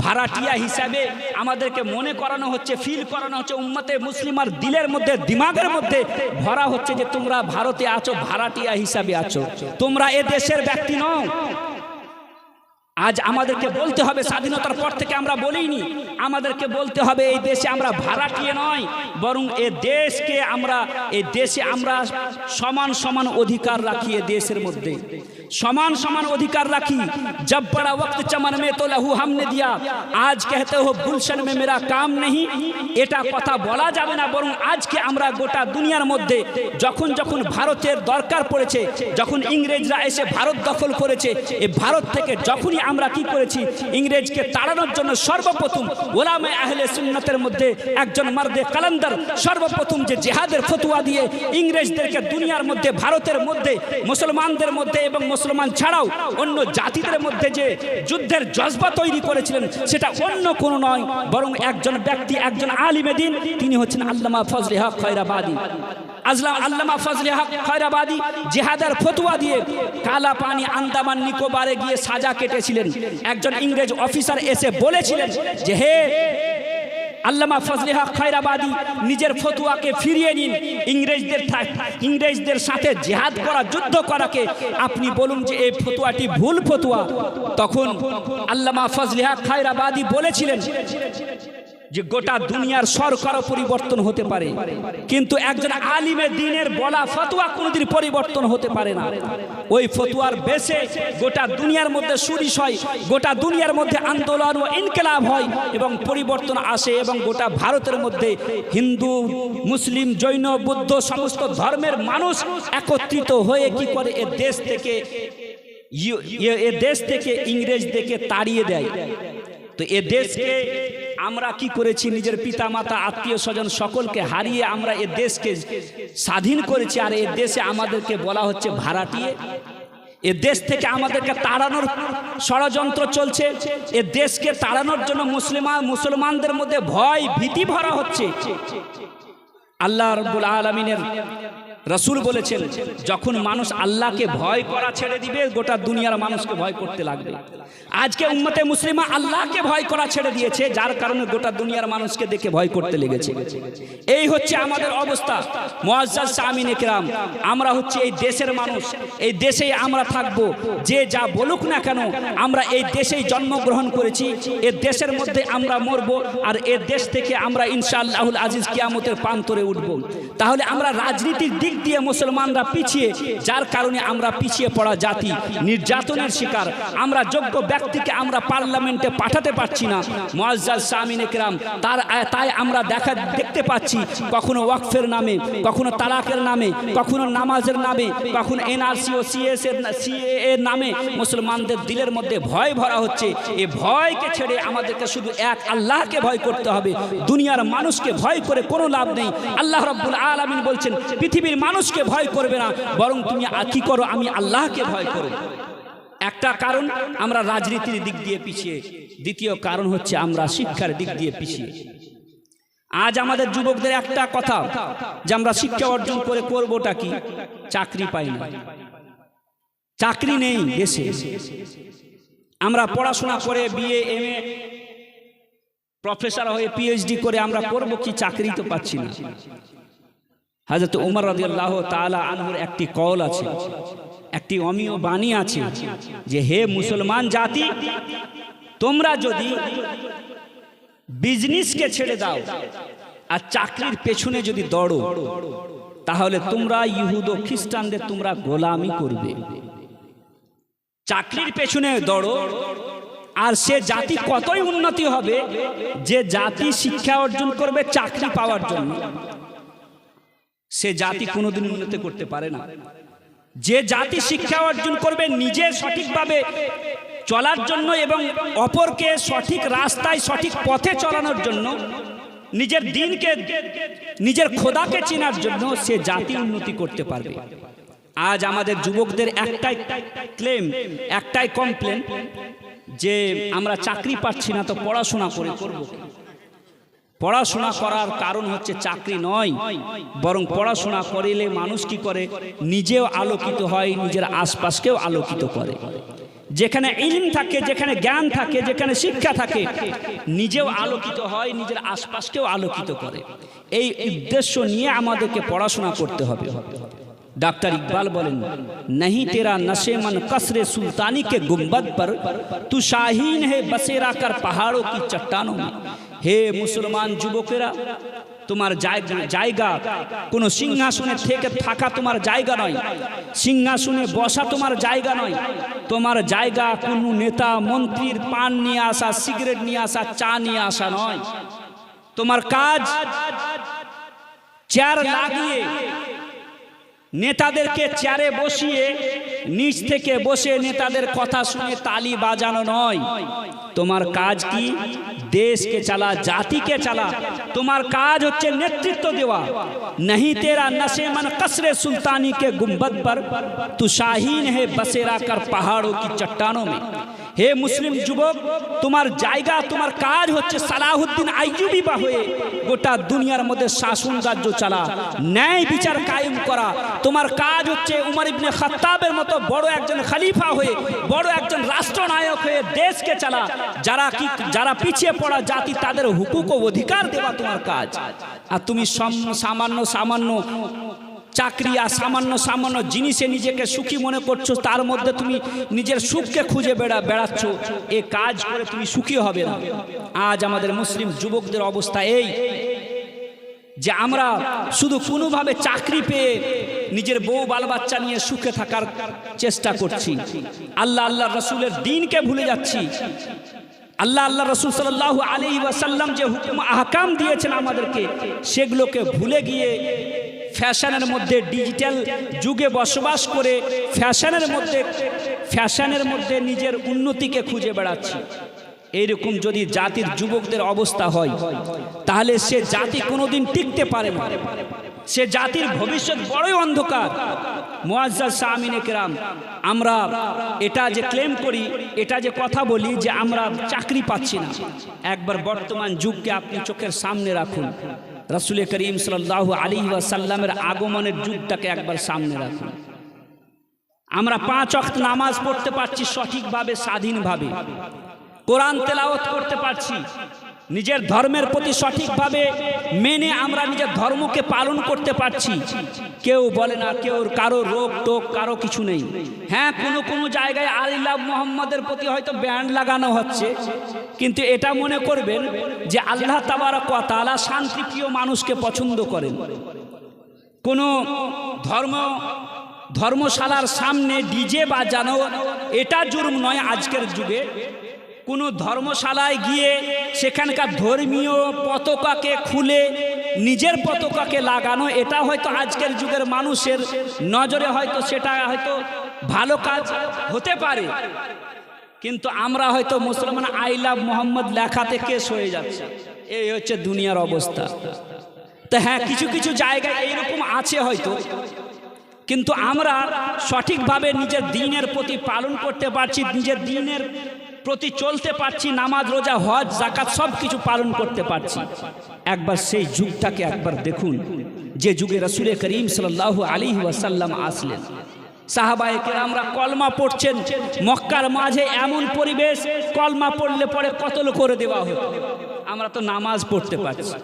ভাড়াটিয়া হিসাবে আমাদেরকে মনে করানো হচ্ছে, ফিল করানো হচ্ছে। উম্মতে মুসলিমার দিলের মধ্যে, দিমাগের মধ্যে ভরা হচ্ছে যে তোমরা ভারতে আছো, ভাড়াটিয়া হিসাবে আছো, তোমরা এ দেশের ব্যক্তি নও। আজ আমাদেরকে বলতে হবে, স্বাধীনতার পর থেকে আমরা বলিনি, আমাদেরকে বলতে হবে এই দেশে আমরা ভাড়াটিয়া নয়, বরং এই দেশে আমরা সমান সমান অধিকার রাখি। এই দেশের মধ্যে সমান সমান অধিকার রাখি। जब बड़ा वक्त चमन में तो लहू हमने दिया, आज कहते हो गुलशन में मेरा काम नहीं। এটা কথা বলা যাবে না, বরং আজকে আমরা গোটা দুনিয়ার মধ্যে যখন যখন ভারতের দরকার পড়েছে, যখন ইংরেজরা এসে ভারত দখল করেছে, এই ভারত থেকে যখনই আমরা কি করেছি, ইংরেজকে তাড়ানোর জন্য সর্বপ্রথম ওলামায়ে আহলে সুন্নাতের মধ্যে একজন মার্দে কালান্দার সর্বপ্রথম যে জিহাদের ফতোয়া দিয়ে ইংরেজদেরকে দুনিয়ার মধ্যে, ভারতের মধ্যে, মুসলমানদের মধ্যে এবং মুসলমান ছাড়াও অন্য জাতিদের মধ্যে যে যুদ্ধের জজবা তৈরি করেছিলেন, সেটা অন্য কোনো নয়, বরং একজন ব্যক্তি, একজন আলিমে দ্বীন, তিনি হচ্ছেন আল্লামা ফজলে হক খয়রাবাদী। আল্লামা ফজলে হক খয়রাবাদী জিহাদের ফতোয়া দিয়ে কালা পানি আন্দামান নিকোবরে গিয়ে সাজা কেটেছিলেন। একজন ইংরেজ অফিসার এসে বলেছিলেন যে, হে আল্লামা ফজলে হক খয়রাবাদী, নিজের ফতোয়াকে ফিরিয়ে নিন, ইংরেজদের সাথে জিহাদ করা, যুদ্ধ করাকে আপনি বলুন যে এই ফতোয়াটি ভুল ফতোয়া। তখন আল্লামা ফজলে হক খয়রাবাদী বলেছিলেন যে গোটা দুনিয়ার সরকারও পরিবর্তন হতে পারে, কিন্তু একজন আলিমে দ্বীনের বলা ফতোয়া কোনোদিন পরিবর্তন হতে পারে না। ওই ফতোয়ার বেশে গোটা দুনিয়ার মধ্যে সুরিশ হয়, গোটা দুনিয়ার মধ্যে আন্দোলন ও ইনকিলাব হয় এবং পরিবর্তন আসে, এবং গোটা ভারতের মধ্যে হিন্দু, মুসলিম, জৈন, বৌদ্ধ সমস্ত ধর্মের মানুষ একত্রিত হয়ে কি করে এ দেশ থেকে ইংরেজদেরকে তাড়িয়ে দেয়। তো এ দেশকে আমরা কি করেছি, নিজের পিতা মাতা, আত্মীয় স্বজন সকলকে হারিয়ে আমরা এ দেশকে স্বাধীন করেছি। আর এ দেশে আমাদেরকে বলা হচ্ছে ভাড়াটিয়ে। এ দেশ থেকে আমাদেরকে তাড়ানোর ষড়যন্ত্র চলছে। এ দেশকে তাড়ানোর জন্য মুসলমানদের মধ্যে ভয় ভীতি ভরা হচ্ছে। আল্লাহ রাব্বুল আলামিনের রাসূল বলেছেন যখন মানুষ আল্লাহকে ভয় করা ছেড়ে দিবে গোটা দুনিয়ার মানুষকে ভয় করতে লাগবে। আজকে উম্মতে মুসলিমা আল্লাহকে ভয় করা ছেড়ে দিয়েছে, যার কারণে গোটা দুনিয়ার মানুষকে দেখে ভয় করতে লেগেছে। এই হচ্ছে আমাদের অবস্থা। মুআজ্জাজ সামিনে কেরাম, আমরা হচ্ছে এই দেশের মানুষ, এই দেশেই আমরা থাকব। যে যা বলুক না কেন, আমরা এই দেশেই জন্মগ্রহণ করেছি, এই দেশের মধ্যে আমরা মরব, আর এই দেশ থেকে আমরা ইনশাআল্লাহুল আজিজ কিয়ামতের প্রান্তরে উঠব। তাহলে আমরা রাজনীতির দিক দিয়ে মুসলমানরা পিছিয়ে, যার কারণে আমরা পিছিয়ে পড়া জাতি, নির্যাতনের শিকার। আমরা যোগ্য ব্যক্তিকে আমরা পার্লামেন্টে পাঠাতে পারছি না। মুআজ্জাজ সামিনে কেরাম, তাই আমরা দেখতে পাচ্ছি কখনো ওয়াকফের নামে, কখনো তালাকের নামে, কখনো নামাজের নামে, কখনো এনআরসি ও সিএএ এর নামে মুসলমানদের দিলের মধ্যে ভয় ভরা হচ্ছে। এই ভয়কে ছেড়ে আমাদেরকে শুধু এক আল্লাহকে ভয় করতে হবে। দুনিয়ার মানুষকে ভয় করে কোনো লাভ নেই। আল্লাহ রাব্বুল আলামিন বলছেন পৃথিবীর মানুষকে ভয় করবে না, বরং তুমি কি করো, আমি আল্লাহকে ভয় করো। একটা কারণ আমরা রাজনীতির দিক দিয়ে পিছিয়ে, দ্বিতীয় কারণ হচ্ছে আমরা শিক্ষার দিক দিয়ে পিছিয়ে। আজ আমাদের যুবকদের একটা কথা যে আমরা শিক্ষা অর্জন করে করবোটা কি, চাকরি পাই না, চাকরি নেই দেশে। আমরা পড়াশোনা করে বিএ এমএ প্রফেসর হয়ে পিএইচডি করে আমরা করব কি, চাকরি তো পাচ্ছি না। হযরত ওমর রাদিয়াল্লাহু তাআলা আনহুর একটি কওল আছে, একটি অমীয় বাণী আছে যে হে মুসলমান জাতি, তোমরা যদি বিজনেসকে ছেড়ে দাও আর চাকরির পেছনে যদি দৌড়ো, তাহলে তোমরা ইহুদ ও খ্রিস্টানদের তোমরা গোলামি করবে। চাকরির পেছনে দৌড়ো, আর সে জাতি কতই উন্নতি হবে যে জাতি শিক্ষা অর্জন করবে চাকরি পাওয়ার জন্য, সে জাতি কোনোদিন উন্নতি করতে পারে না। যে জাতি শিক্ষা অর্জন করবে নিজে সঠিকভাবে চলার জন্য এবং অপরকে সঠিক রাস্তায় সঠিক পথে চলানোর জন্য, নিজের দিনকে নিজের খোদাকে চেনার জন্য, সে জাতি উন্নতি করতে পারবে। আজ আমাদের যুবকদের একটাই ক্লেম, একটাই কমপ্লেন যে আমরা চাকরি পাচ্ছি না, তো পড়াশোনা করে করব। পড়াশোনা করার কারণ হচ্ছে চাকরি নয়, বরং পড়াশোনা করিলে মানুষ কি করে, নিজেও আলোকিত হয়, নিজের আশপাশকেও আলোকিত করে। যেখানে ইলম থাকে, যেখানে জ্ঞান থাকে, যেখানে শিক্ষা থাকে, নিজেও আলোকিত হয়, নিজের আশপাশকেও আলোকিত করে। এই উদ্দেশ্য নিয়ে আমাদেরকে পড়াশোনা করতে হবে। डॉक्टर इकबाल बोलें, नहीं तेरा नशे मन कसरे सुल्तानी के गुंबद पर, तू शाहीन है बसेरा कर पहाड़ों की चट्टानों में। हे मुसलमान যুবকেরা, তোমার জায়গা কোনো সিংহাসনে থেকে থাকা তোমার জায়গা নয়, সিংহাসনে বসা তোমার জায়গা নয়। তোমার জায়গা কোনো নেতা মন্ত্রীর পান নিয়ে আসা, সিগারেট নিয়ে আসা, চা নিয়ে আসা নয়। তোমার কাজ চেয়ার লাগিয়ে নেতাদেরকে চেয়ারে বসিয়ে নিচ থেকে বসে নেতাদের কথা শুনে তালি বাজানো নয়। তোমার কাজ কি, দেশকে চালা, জাতিকে চালা। তোমার কাজ হচ্ছে নেতৃত্ব দেওয়া। नहीं तेरा नशे मन कसरे सुल्तानी के गुंबद पर, तू शाहीन है बसेरा कर पहाड़ों की चट्टानों में। হে মুসলিম যুবক, তোমার জায়গা, তোমার কাজ হচ্ছে সালাহুদ্দিন আইয়ুবী বা হয়ে গোটা দুনিয়ার মধ্যে শাসন রাজ্য চালা, ন্যায় বিচার কায়েম করা। তোমার কাজ হচ্ছে উমর ইবনে খাত্তাবের মতো বড় একজন খলিফা হয়ে, বড় একজন রাষ্ট্রনায়ক হয়ে দেশকে চালা। যারা পিছিয়ে পড়া জাতি, তাদের হুকুক ও অধিকার দেওয়া তোমার কাজ। আর তুমি সামান্য চাকরি আর সামান্য জিনিসে নিজেকে সুখী মনে করছো, তার মধ্যে তুমি নিজের সুখকে খুঁজে বেড়াচ্ছ। এ কাজ করে তুমি সুখী হবে না। আজ আমাদের মুসলিম যুবকদের অবস্থা এই যে আমরা শুধু কোনোভাবে চাকরি পেয়ে নিজের বউ বাল বাচ্চা নিয়ে সুখে থাকার চেষ্টা করছি, আল্লাহ রসুলের দ্বীনকে ভুলে যাচ্ছি। আল্লাহ রসুল সাল্লাল্লাহু আলাইহি ওয়াসাল্লাম যে হুকুম আহকাম দিয়েছেন আমাদেরকে, সেগুলোকে ভুলে গিয়ে ফ্যাশনের মধ্যে, ডিজিটাল যুগে বসবাস করে ফ্যাশনের মধ্যে নিজের উন্নতিকে খুঁজে বেড়াচ্ছি। এইরকম যদি জাতির যুবকদের অবস্থা হয়, তাহলে সে জাতি কোনোদিন টিকতে পারে না। সে জাতির ভবিষ্যৎ বড়ই অন্ধকার। মুআজ্জাজ সামিনে কেরাম, আমরা এটা যে ক্লেম করি, এটা যে কথা বলি যে আমরা চাকরি পাচ্ছি না, একবার বর্তমান যুগকে আপনি চোখের সামনে রাখুন। রাসূল করিম সাল্লাল্লাহু আলাইহি ওয়াসাল্লামের আগমনের যুগটাকে একবার সামনে রাখুন। আমরা 5 ওয়াক্ত নামাজ পড়তে পারছি সঠিকভাবে, স্বাধীনভাবে, কোরআন তেলাওয়াত করতে পারছি, নিজের ধর্মের প্রতি সঠিকভাবে মেনে আমরা নিজের ধর্মকে পালন করতে পারছি। কেউ বলে না, কেউ কারো রোগ টোক কারো কিছু নেই। হ্যাঁ, কোনো জায়গায় আল্লাহ মুহাম্মাদের প্রতি হয়তো ব্যান্ড লাগানো হচ্ছে, কিন্তু এটা মনে করবেন যে আল্লাহ তাবারক ওয়া তাআলা শান্তিপ্রিয় মানুষকে পছন্দ করেন। কোনো ধর্মশালার সামনে ডিজে বাজানো এটা জুরম নয় আজকের যুগে। কোনো ধর্মশালায় গিয়ে সেখানকার ধর্মীয় পতাকাকে খুলে নিজের পতাকাকে লাগানো এটা হয়তো আজকের যুগের মানুষের নজরে হয়তো সেটা হয়তো ভালো কাজ হতে পারে, কিন্তু আমরা হয়তো মুসলমান আই লাভ মোহাম্মদ লেখাতে কেস হয়ে যাচ্ছে। এই হচ্ছে দুনিয়ার অবস্থা। তো হ্যাঁ, কিছু জায়গায় এইরকম আছে হয়তো, কিন্তু আমরা সঠিকভাবে নিজের দ্বীনের প্রতি পালন করতে পারছি, নিজের দ্বীনের প্রতি চলতে পারছি, নামাজ রোজা হজ যাকাত সব কিছু পালন করতে পারছি। একবার সেই যুগটাকে একবার দেখুন, যে যুগে রাসূল করিম সাল্লাল্লাহু আলাইহি ওয়াসাল্লাম আসলেন। সাহাবায়ে কেরামরা কলমা পড়ছেন, মক্কার মাঝে এমন পরিবেশ, কলমা পড়লে পরে কতল করে দেওয়া হতো। আমরা তো নামাজ পড়তে পারছি,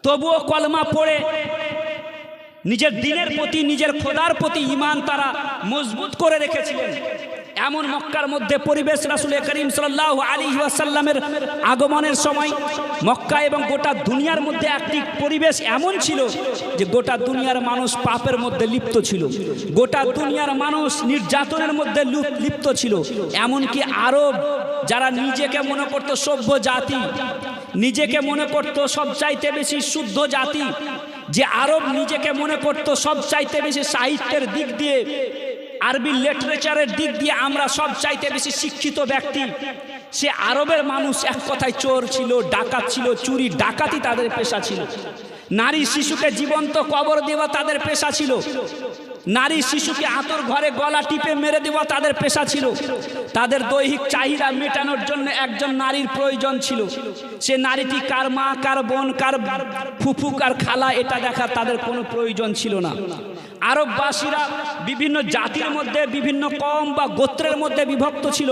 তবুও কলমা পড়ে নিজের দ্বীনের প্রতি, নিজের খোদার প্রতি ঈমান তারা মজবুত করে রেখেছিলেন। এমন মক্কার মধ্যে পরিবেশ, রাসূল করিম সাল্লাল্লাহু আলাইহি ওয়াসাল্লামের আগমনের সময় মক্কা এবং গোটা দুনিয়ার মধ্যে একটি পরিবেশ এমন ছিল যে গোটা দুনিয়ার মানুষ পাপের মধ্যে লিপ্ত ছিল, গোটা দুনিয়ার মানুষ নির্যাতনের মধ্যে লিপ্ত ছিল। এমনকি আরব যারা নিজেকে মনে করত সভ্য জাতি, নিজেকে মনে করত সবচাইতে বেশি শুদ্ধ জাতি, যে আরব নিজেকে মনে করত সবচাইতে বেশি সাহিত্যের দিক দিয়ে, আরবি লিটারেচারের দিক দিয়ে আমরা সব চাইতে বেশি শিক্ষিত ব্যক্তি, সে আরবের মানুষ এক কথায় চোর ছিল, ডাকাত ছিল, চুরি ডাকাতি তাদের পেশা ছিল। নারী শিশুকে জীবন্ত কবর দেওয়া তাদের পেশা ছিল, নারী শিশুকে আতর ঘরে গলা টিপে মেরে দেওয়া তাদের পেশা ছিল। তাদের দৈহিক চাহিদা মেটানোর জন্য একজন নারীর প্রয়োজন ছিল, সে নারীটি কার মা, কার বোন, কার ফুফু, কার খালা এটা দেখা তাদের কোনো প্রয়োজন ছিল না। আরববাসীরা বিভিন্ন জাতির মধ্যে, বিভিন্ন কম বা গোত্রের মধ্যে বিভক্ত ছিল।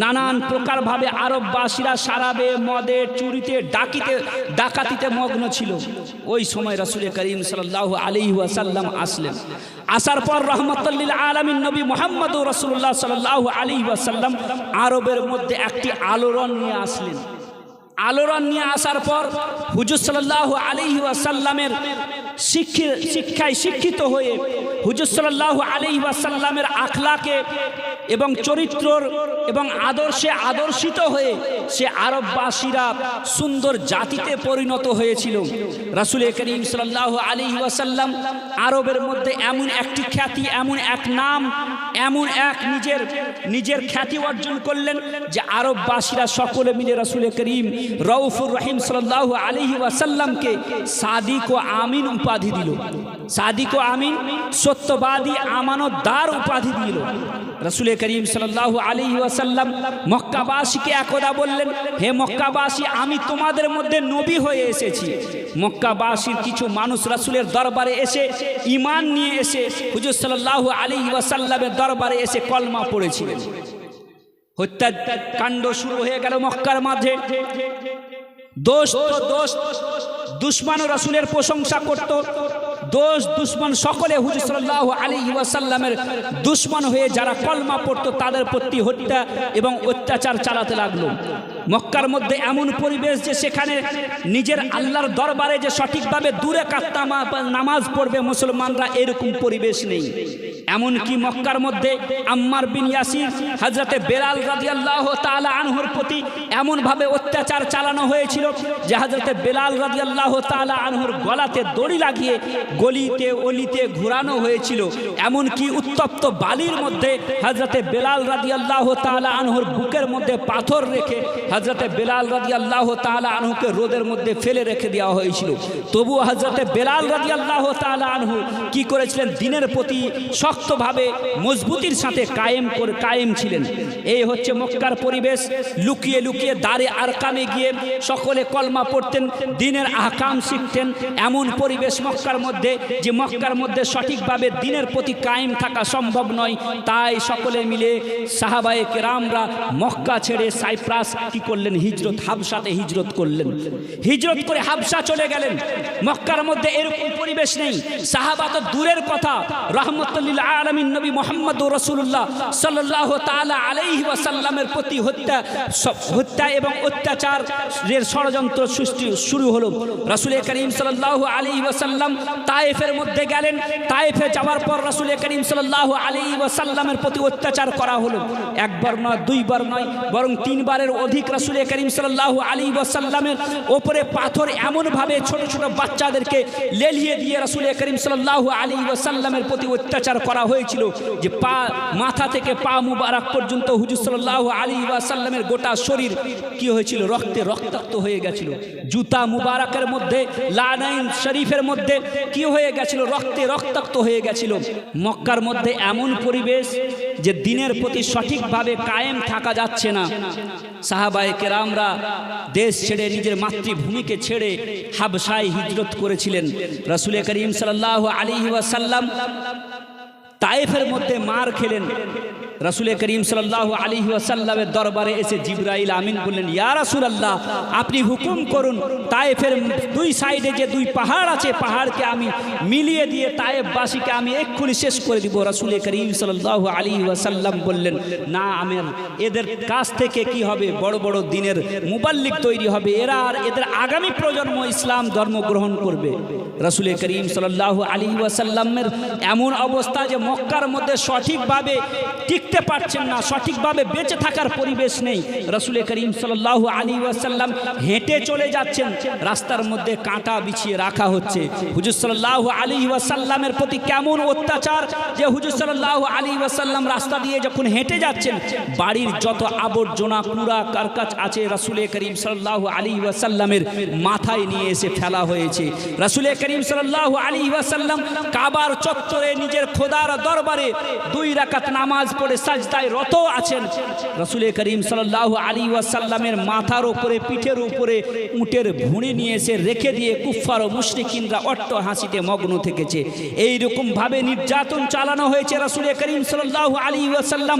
নানান প্রকারভাবে আরববাসীরা সারাবে, মদে, চুরিতে, ডাকাতিতে মগ্ন ছিল। ওই সময় রাসূল করিম সাল্লাল্লাহু আলাইহি ওয়াসাল্লাম আসলেন। আসার পর রহমাতুল লিল আলামিন নবী মুহাম্মদুর রাসূলুল্লাহ সাল্লাল্লাহু আলাইহি ওয়াসাল্লাম আরবের মধ্যে একটি আলোড়ন নিয়ে আসলেন। আলোড়ন নিয়ে আসার পর হুজুর সাল্লাল্লাহু আলাইহি ওয়াসাল্লামের শিক্ষায় শিক্ষিত হয়ে, হুজুর সাল্লাল্লাহু আলাইহি ওয়াসাল্লামের আখলাকে এবং চরিত্রর এবং আদর্শে আদর্শিত হয়ে সে আরববাসীরা সুন্দর জাতিতে পরিণত হয়েছিল। রাসূল করিম সাল্লাল্লাহু আলাইহি ওয়াসাল্লাম আরবের মধ্যে এমন একটি খ্যাতি, এমন এক নাম, এমন এক নিজের খ্যাতি অর্জন করলেন যে আরববাসীরা সকলে মিলে রাসূল করিম রউফুর রহিম সাল্লাল্লাহু আলাইহি ওয়াসাল্লামকে সাদিক ও আমিন উপাধি দিল। সাদিক ও আমিন, সত্যবাদী, আমানতদার উপাধি দিল। রাসূল করিম সাল্লাল্লাহু আলাইহি ওয়াসাল্লাম মক্কাবাসীকে একদা বললেন, হে মক্কাবাসী, আমি তোমাদের মধ্যে নবী হয়ে এসেছি। মক্কাবাসীর কিছু মানুষ রাসূলের দরবারে এসে ঈমান নিয়ে এসে হুজুর সাল্লাল্লাহু আলাইহি ওয়াসাল্লামের দরবারে এসে কলমা পড়েছিলেন। হত্যাকাণ্ড শুরু হয়ে গেল মক্কার মাঝে। দুশমন রাসূলের প্রশংসা করত, দুশমন সকলে হুজুর সাল্লাল্লাহু আলাইহি ওয়াসাল্লামের দুশমন হয়ে যারা কলমা পড়তো তাদের প্রতি হত্যা এবং অত্যাচার চালাতে লাগলো। মক্কার মধ্যে এমন পরিবেশ যে সেখানে নিজের আল্লাহর দরবারে যে সঠিকভাবে দূরে নামাজ পড়বে মুসলমানরা, এরকম পরিবেশ নেই। এমনকি মক্কার মধ্যে আম্মার বিন ইয়াসির, হযরতে বেলাল রাদিয়াল্লাহু তাআলা আনহুর প্রতি এমনভাবে অত্যাচার চালানো হয়েছিল যে হযরতে বেলাল রাদিয়াল্লাহু তাআলা আনহুর গলাতে দড়ি লাগিয়ে গলিতে অলিতে ঘোরানো হয়েছিল। এমনকি উত্তপ্ত বালির মধ্যে হযরতে বেলাল রাদিয়াল্লাহু তাআলা আনহুর বুকের মধ্যে পাথর রেখে হযরতে বেলাল রাদিয়াল্লাহু তাআলা আনহুকে রোদের মধ্যে ফেলে রেখে দেওয়া হয়েছিল, তবুও হযরতে বেলাল রাদিয়াল্লাহু তাআলা আনহু কি করেছিলেন? দিনের প্রতি শক্তভাবে মজবুতির সাথে কায়েম ছিলেন। এই হচ্ছে মক্কার পরিবেশ। লুকিয়ে লুকিয়ে দারে আরকামে গিয়ে সকলে কলমা পড়তেন, দিনের আহকাম শিখতেন। এমন পরিবেশ মক্কার মধ্যে, যে মক্কার মধ্যে সঠিকভাবে দিনের প্রতি কায়েম থাকা সম্ভব নয়। তাই সকলে মিলে সাহাবায়ে কেরামরা মক্কা ছেড়ে সাইপ্রাস কি করলেন? হিজরত, হাবশাতে হিজরত করলেন। হিজরত করে হাবশা চলে গেলেন। মক্কার মধ্যে এরকম পরিবেশ নেই। সাহাবা তো দূরের কথা, রাহমাতুল লিল আলামিন নবী মুহাম্মদুর রাসূলুল্লাহ সাল্লাল্লাহু তাআলা আলাইহি ওয়াসাল্লামের প্রতি হত্যা এবং অত্যাচারের ষড়যন্ত্র শুরু হলো। রাসূল করিম সাল্লাল্লাহু আলাইহি ওয়াসাল্লাম তায়েফের মধ্যে গেলেন। তায়েফে যাওয়ার পর রাসূল করিম সাল্লাল্লাহু আলাইহি ওয়াসাল্লামের প্রতি অত্যাচার করা হলো। একবার নয়, দুইবার নয়, বরং তিনবারের অধিক রাসূল করিম সাল্লাল্লাহু আলাইহি ওয়াসাল্লামের উপরে পাথর এমনভাবে ছোট ছোট বাচ্চাদেরকে লেলিয়ে দিয়ে রাসূল করিম সাল্লাল্লাহু আলাইহি ওয়াসাল্লামের প্রতি অত্যাচার করা হয়েছিল, যে মাথা থেকে পা মুবারক পর্যন্ত হুজুর সাল্লাল্লাহু আলাইহি ওয়াসাল্লামের গোটা শরীর কি হয়েছিল? রক্তে রক্তাক্ত হয়ে গেছিল। জুতা মুবারকের মধ্যে, লানাইন শরীফের মধ্যে কি হয়ে গেছিল? রক্তে রক্তাক্ত হয়ে গেছিল। মক্কার মধ্যে এমন পরিবেশ যে দিনের প্রতি সঠিকভাবে কায়েম থাকা যাচ্ছে না। সাহাবায়ে কেরামরা দেশ ছেড়ে, নিজের মাতৃভূমিকে ছেড়ে হাবশায় হিজরত করেছিলেন। রাসূল করিম সাল্লাল্লাহু আলাইহি ওয়াসাল্লাম তায়েফের মধ্যে মার খেলেন। রাসূল করিম সাল্লাল্লাহু আলাইহি ওয়াসাল্লামের দরবারে এসে জিবরাইল আমিন বললেন, ইয়া রাসূলুল্লাহ, আপনি হুকুম করুন, তায়েফের দুই সাইডে যে দুই পাহাড় আছে, পাহাড়কে আমি মিলিয়ে দিয়ে তায়েফবাসীকে আমি এক্ষুনি শেষ করে দিব। রাসূল করিম সাল্লাল্লাহু আলাইহি ওয়াসাল্লাম বললেন, না, এদের কাছ থেকে কি হবে? বড় বড় দিনের মুবাল্লিগ তৈরি হবে, এদের আগামী প্রজন্ম ইসলাম ধর্ম গ্রহণ করবে। রাসূল করিম সাল্লাল্লাহু আলাইহি ওয়াসাল্লামের এমন অবস্থা যে মক্কার মধ্যে সঠিকভাবে টিকতে পারছেন না, সঠিকভাবে বেঁচে থাকার পরিবেশ নেই। রাসূল করিম সাল্লাল্লাহু আলাইহি ওয়াসাল্লাম হেঁটে চলে যাচ্ছেন, রাস্তার মধ্যে কাঁটা বিছিয়ে রাখা হচ্ছে। হুজুর সাল্লাল্লাহু আলাইহি ওয়াসাল্লামের প্রতি কেমন অত্যাচার যে হুজুর সাল্লাল্লাহু আলাইহি ওয়াসাল্লাম রাস্তা দিয়ে যখন হেঁটে যাচ্ছেন, বাড়ির যত আবর্জনা কুড়া কারকাচ আছে রাসূল করিম সাল্লাল্লাহু আলাইহি ওয়াসাল্লামের মাথায় নিয়ে এসে ফেলা হয়েছে। রাসূল করিম সাল্লাল্লাহু আলাইহি ওয়াসাল্লাম কাবার চত্বরে নিজের খোদার দরবারে 2 রাকাত নামাজ পড়ে সাজদায় রত আছেন। রাসূল করিম সাল্লাল্লাহু আলাইহি ওয়াসাল্লামের মাথার উপরে, পিঠের উপরে উটের ভুঁড়ি নিয়ে এসে রেখে দিয়ে কুফফার ও মুশরিকিনরা অট্ট হাসিতে মগ্ন থেকেছে। এইরকম ভাবে নির্যাতন চালানো হয়েছে রাসূল করিম সাল্লাল্লাহু আলাইহি ওয়াসাল্লাম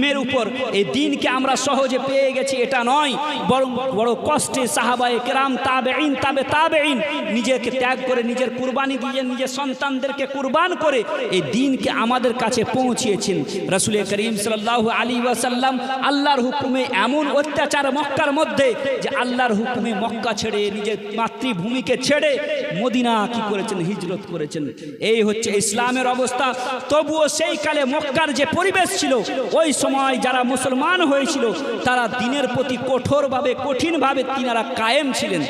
মের উপর। এই দিনকে আমরা সহজে পেয়ে গেছি এটা নয়, বরং বড় কষ্টে সাহাবায়ে কেরাম, তাবেঈন, তাবেঈন নিজেকে ত্যাগ করে, নিজের কুরবানি দিয়ে, নিজের সন্তানদেরকে কুরবান করে এই দিনকে আমাদের কাছে পৌঁছিয়েছেন। রাসূল করিম সাল্লাল্লাহু আলাইহি ওয়াসাল্লাম আল্লাহর হুকুমে এমন অত্যাচার মক্কার মধ্যে যে আল্লাহর হুকুমে মক্কা ছেড়ে, নিজের মাতৃভূমিকে ছেড়ে মদিনা কি করেছেন? হিজরত করেছেন। এই হচ্ছে ইসলামের অবস্থা। তবুও সেই কালে মক্কার যে পরিবেশ ছিল, ওই সময় যারা মুসলমান হয়েছিল তারা দিনের প্রতি কঠিনভাবে তিনারা কায়েম ছিলেন।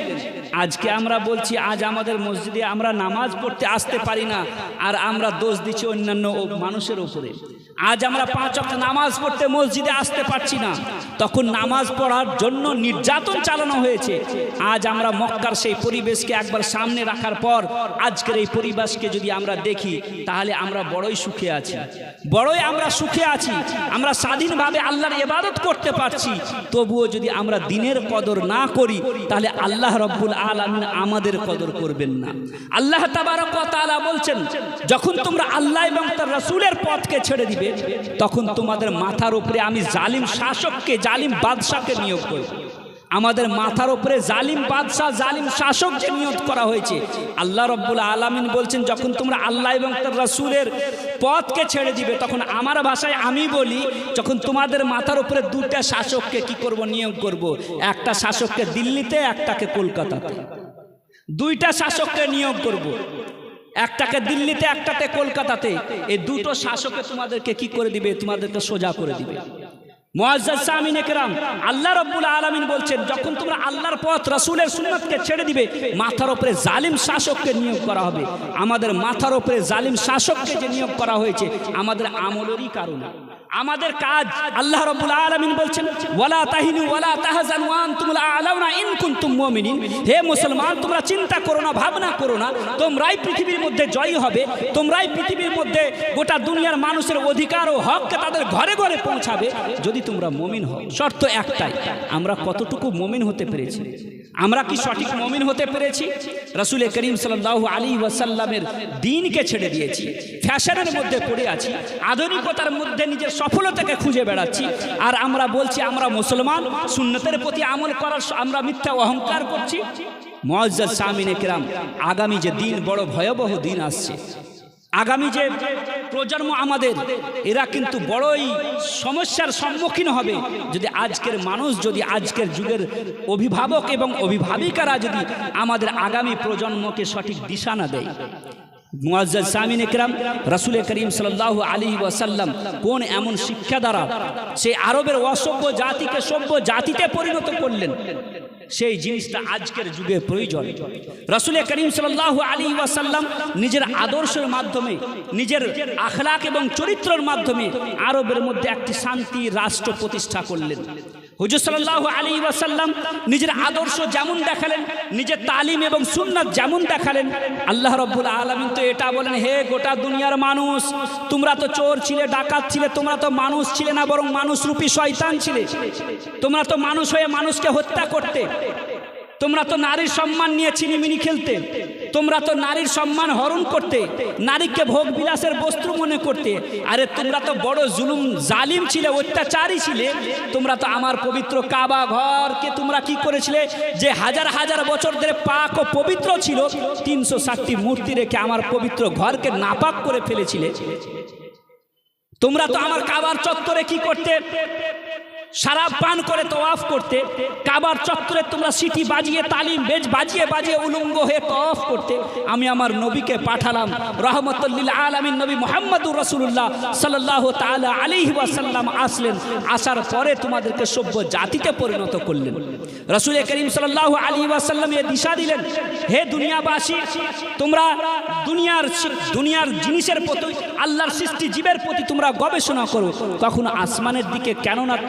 আজকে আমরা বলছি, আজ আমাদের মসজিদে আমরা নামাজ পড়তে আসতে পারি না, আর আমরা দোষ দিচ্ছি অন্যান্য মানুষের উপরে। আজ আমরা 5 ওয়াক্ত নামাজ পড়তে মসজিদে আসতে পারছি না, তখন নামাজ পড়ার জন্য নির্যাতন চালানো হয়েছে। আজ আমরা মক্কার সেই পরিবেশকে একবার সামনে রাখার পর আজকের এই পরিবেশকে যদি আমরা দেখি, তাহলে আমরা বড়ই সুখে আছি, আমরা সুখে আছি। আমরা স্বাধীনভাবে আল্লাহর ইবাদত করতে পারছি। তবুও যদি আমরা দিনের কদর না করি, তাহলে আল্লাহ রব্বুল আলামিন আমাদের কদর করবেন না। আল্লাহ তাবারক ওয়া তাআলা বলছেন, যখন তোমরা আল্লাহ এবং তার রাসূলের পথকে ছেড়ে দিবে, তখন তোমাদের মাথার উপরে আমি জালিম শাসককে, জালিম বাদশাকে নিয়োগ করব। আমাদের মাথার উপরে জালিম বাদশা, জালিম শাসক যে নিয়োগ করা হয়েছে, আল্লাহ রব্বুল আলামিন বলছেন, যখন তোমরা আল্লাহ এবং তার রাসূলের পথকে ছেড়ে দিবে, তখন আমার ভাষায় আমি বলি, যখন তোমাদের মাথার উপরে 2টা শাসককে কি করব? নিয়োগ করব। একটা শাসককে দিল্লিতে, একটাকে কলকাতাতে। 2টা শাসককে নিয়োগ করব, একটাকে দিল্লিতে, একটাতে কলকাতাতে। এই 2টো শাসকে তোমাদেরকে কি করে দিবে? তোমাদেরকে সোজা করে দিবে। মুআজ্জাজ সামিনে কেরাম, আল্লাহ রাব্বুল আলামিন বলছেন, যখন তোমরা আল্লাহর পথ, রাসূলের সুন্নাতকে ছেড়ে দিবে, মাথার উপরে জালিম শাসককে নিয়োগ করা হবে। আমাদের মাথার উপরে জালিম শাসককে যে নিয়োগ করা হয়েছে, আমাদের আমলেরই কারণে। আমাদের কাজ আল্লাহ রাব্বুল আলামিন বলছেন ওয়ালা তাহিনু ওয়ালা তাহজানু ওয়া আনতুমুল আ'লাউনা ইন কুনতুম মুমিনিন। হে মুসলমান, তোমরা চিন্তা করো না, ভাবনা করো না, তোমরাই পৃথিবীর মধ্যে জয়ী হবে, তোমরাই পৃথিবীর মধ্যে গোটা দুনিয়ার মানুষের অধিকার ও হককে তাদের ঘরে ঘরে পৌঁছাবে যদি তোমরা মুমিন হও। শর্ত একটাই, আমরা কতটুকু মুমিন হতে পেরেছি? আমরা কি সঠিক মুমিন হতে পেরেছি? রাসূল করিম সাল্লাল্লাহু আলাইহি ওয়াসাল্লামের দ্বীনকে ছেড়ে দিয়েছি, ফ্যাশনের মধ্যে পড়ে আছি, আধুনিকতার মধ্যে নিজের সফলতাকে খুঁজে বেড়াচ্ছি, আর আমরা বলছি আমরা মুসলমান, সুন্নতের প্রতি আমল করার আমরা মিথ্যা অহংকার করছি। মুআজ্জাজ সামিনে কিরাম, আগামী যে দিন বড় ভয়াবহ দিন আসছে, আগামী যে প্রজন্ম আমাদের, এরা কিন্তু বড়ই সমস্যার সম্মুখীন হবে যদি আজকের মানুষ, যদি আজকের যুগের অভিভাবক এবং অভিভাবিকারা যদি আমাদের আগামী প্রজন্মকে সঠিক দিশা না দেয়। মুআজ্জাজ সামিনে কিরাম, রাসূল করিম সাল্লাল্লাহু আলাইহি ওয়াসাল্লাম কোন এমন শিক্ষা দ্বারা সেই আরবের অসভ্য জাতিকে সভ্য জাতিতে পরিণত করলেন, সেই জিনিসটা আজকের যুগে প্রয়োজন। রাসূল করিম সাল্লাল্লাহু আলাইহি ওয়াসাল্লাম নিজের আদর্শের মাধ্যমে, নিজের আখলাক এবং চরিত্রের মাধ্যমে আরবের মধ্যে একটি শান্তি রাষ্ট্র প্রতিষ্ঠা করলেন। হুজুর সাল্লাল্লাহু আলাইহি ওয়াসাল্লাম নিজের আদর্শ যেমন দেখালেন, নিজের তালিম এবং সুন্নাত যেমন দেখালেন, আল্লাহ রাব্বুল আলামিন তো এটা বলেন, হে গোটা দুনিয়ার মানুষ, তোমরা তো চোর ছিলে, ডাকাত ছিলে, তোমরা তো মানুষ ছিলে না, বরং মানুষরূপী শয়তান ছিলে। তোমরা তো মানুষ হয়ে মানুষকে হত্যা করতে, তোমরা তো নারীর সম্মান নিয়ে ছিনিমিনি খেলতে, তোমরা তো নারীর সম্মান হরণ করতে, নারীকে ভোগ বিলাসের বস্তু মনে করতে। আরে তোমরা তো বড় জুলুম জালিম ছিলে, অত্যাচারী ছিলে। তোমরা তো আমার পবিত্র কাবা ঘরকে তোমরা কি করেছিলে, যে হাজার হাজার বছর ধরে পাক ও পবিত্র ছিল, 360টি মূর্তি রেখে আমার পবিত্র ঘরকে নাপাক করে ফেলেছিলে। তোমরা তো আমার কাবার চত্বরে কি করতে, শরাব পান করে তওয়াফ করতে, কাবার চত্বরে তোমরা সিটি বাজিয়ে, তালিম বেজ বাজিয়ে বাজিয়ে উলঙ্গ হয়ে তওয়াফ করতে। আমি আমার নবীকে পাঠালাম, রাহমাতুল লিল আলামিন নবী মুহাম্মদুর রাসূলুল্লাহ সাল্লাল্লাহু তাআলা আলাইহি ওয়াসাল্লাম আসলেন, আসার পরে তোমাদেরকে সভ্য জাতিতে পরিণত করলেন। রাসূল করিম সাল্লাল্লাহু আলাইহি ওয়াসাল্লাম এই দিশা দিলেন, হে দুনিয়াবাসী, তোমরা দুনিয়ার জিনিসের প্রতি, আল্লাহর সৃষ্টি জীবের প্রতি তোমরা গবেষণা করো। কখনো আসমানের দিকে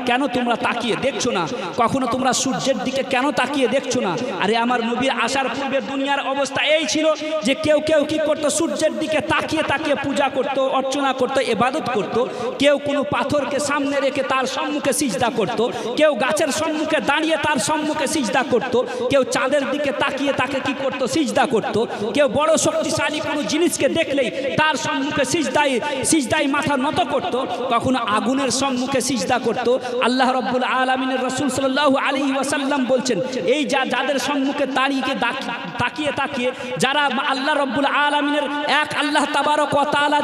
কেন তোমরা তাকিয়ে দেখছো না? কখনো তোমরা সূর্যের দিকে কেন তাকিয়ে দেখছো না? আরে আমার নবীর আসার পূর্বে দুনিয়ার অবস্থা এই ছিল যে কেউ কেউ কি করতো, সূর্যের দিকে তাকিয়ে তাকিয়ে পূজা করতো, অর্চনা করতো, ইবাদত করতো। কেউ কোনো পাথরকে সামনে রেখে তার সম্মুখে সিজদা করতো, কেউ গাছের সম্মুখে দাঁড়িয়ে তার সম্মুখে সিজদা করতো, কেউ চাঁদের দিকে তাকিয়ে তাকে কি করতো, সিজদা করতো। কেউ বড় শক্তিশালী কোনো জিনিসকে দেখলেই তার সম্মুখে সিজদায় মাথা নত করতো। কখনো আগুনের সম্মুখে সিজদা করতো। আল্লাহ রাব্বুল আলামিনের রাসূল সাল্লাল্লাহু আলাইহি ওয়াসাল্লাম বলছেন, এই যাদের সম্মুখে তাকিয়ে তাকিয়ে যারা আল্লাহ রাব্বুল আলামিনের এক আল্লাহ তাবারক ওয়া তাআলা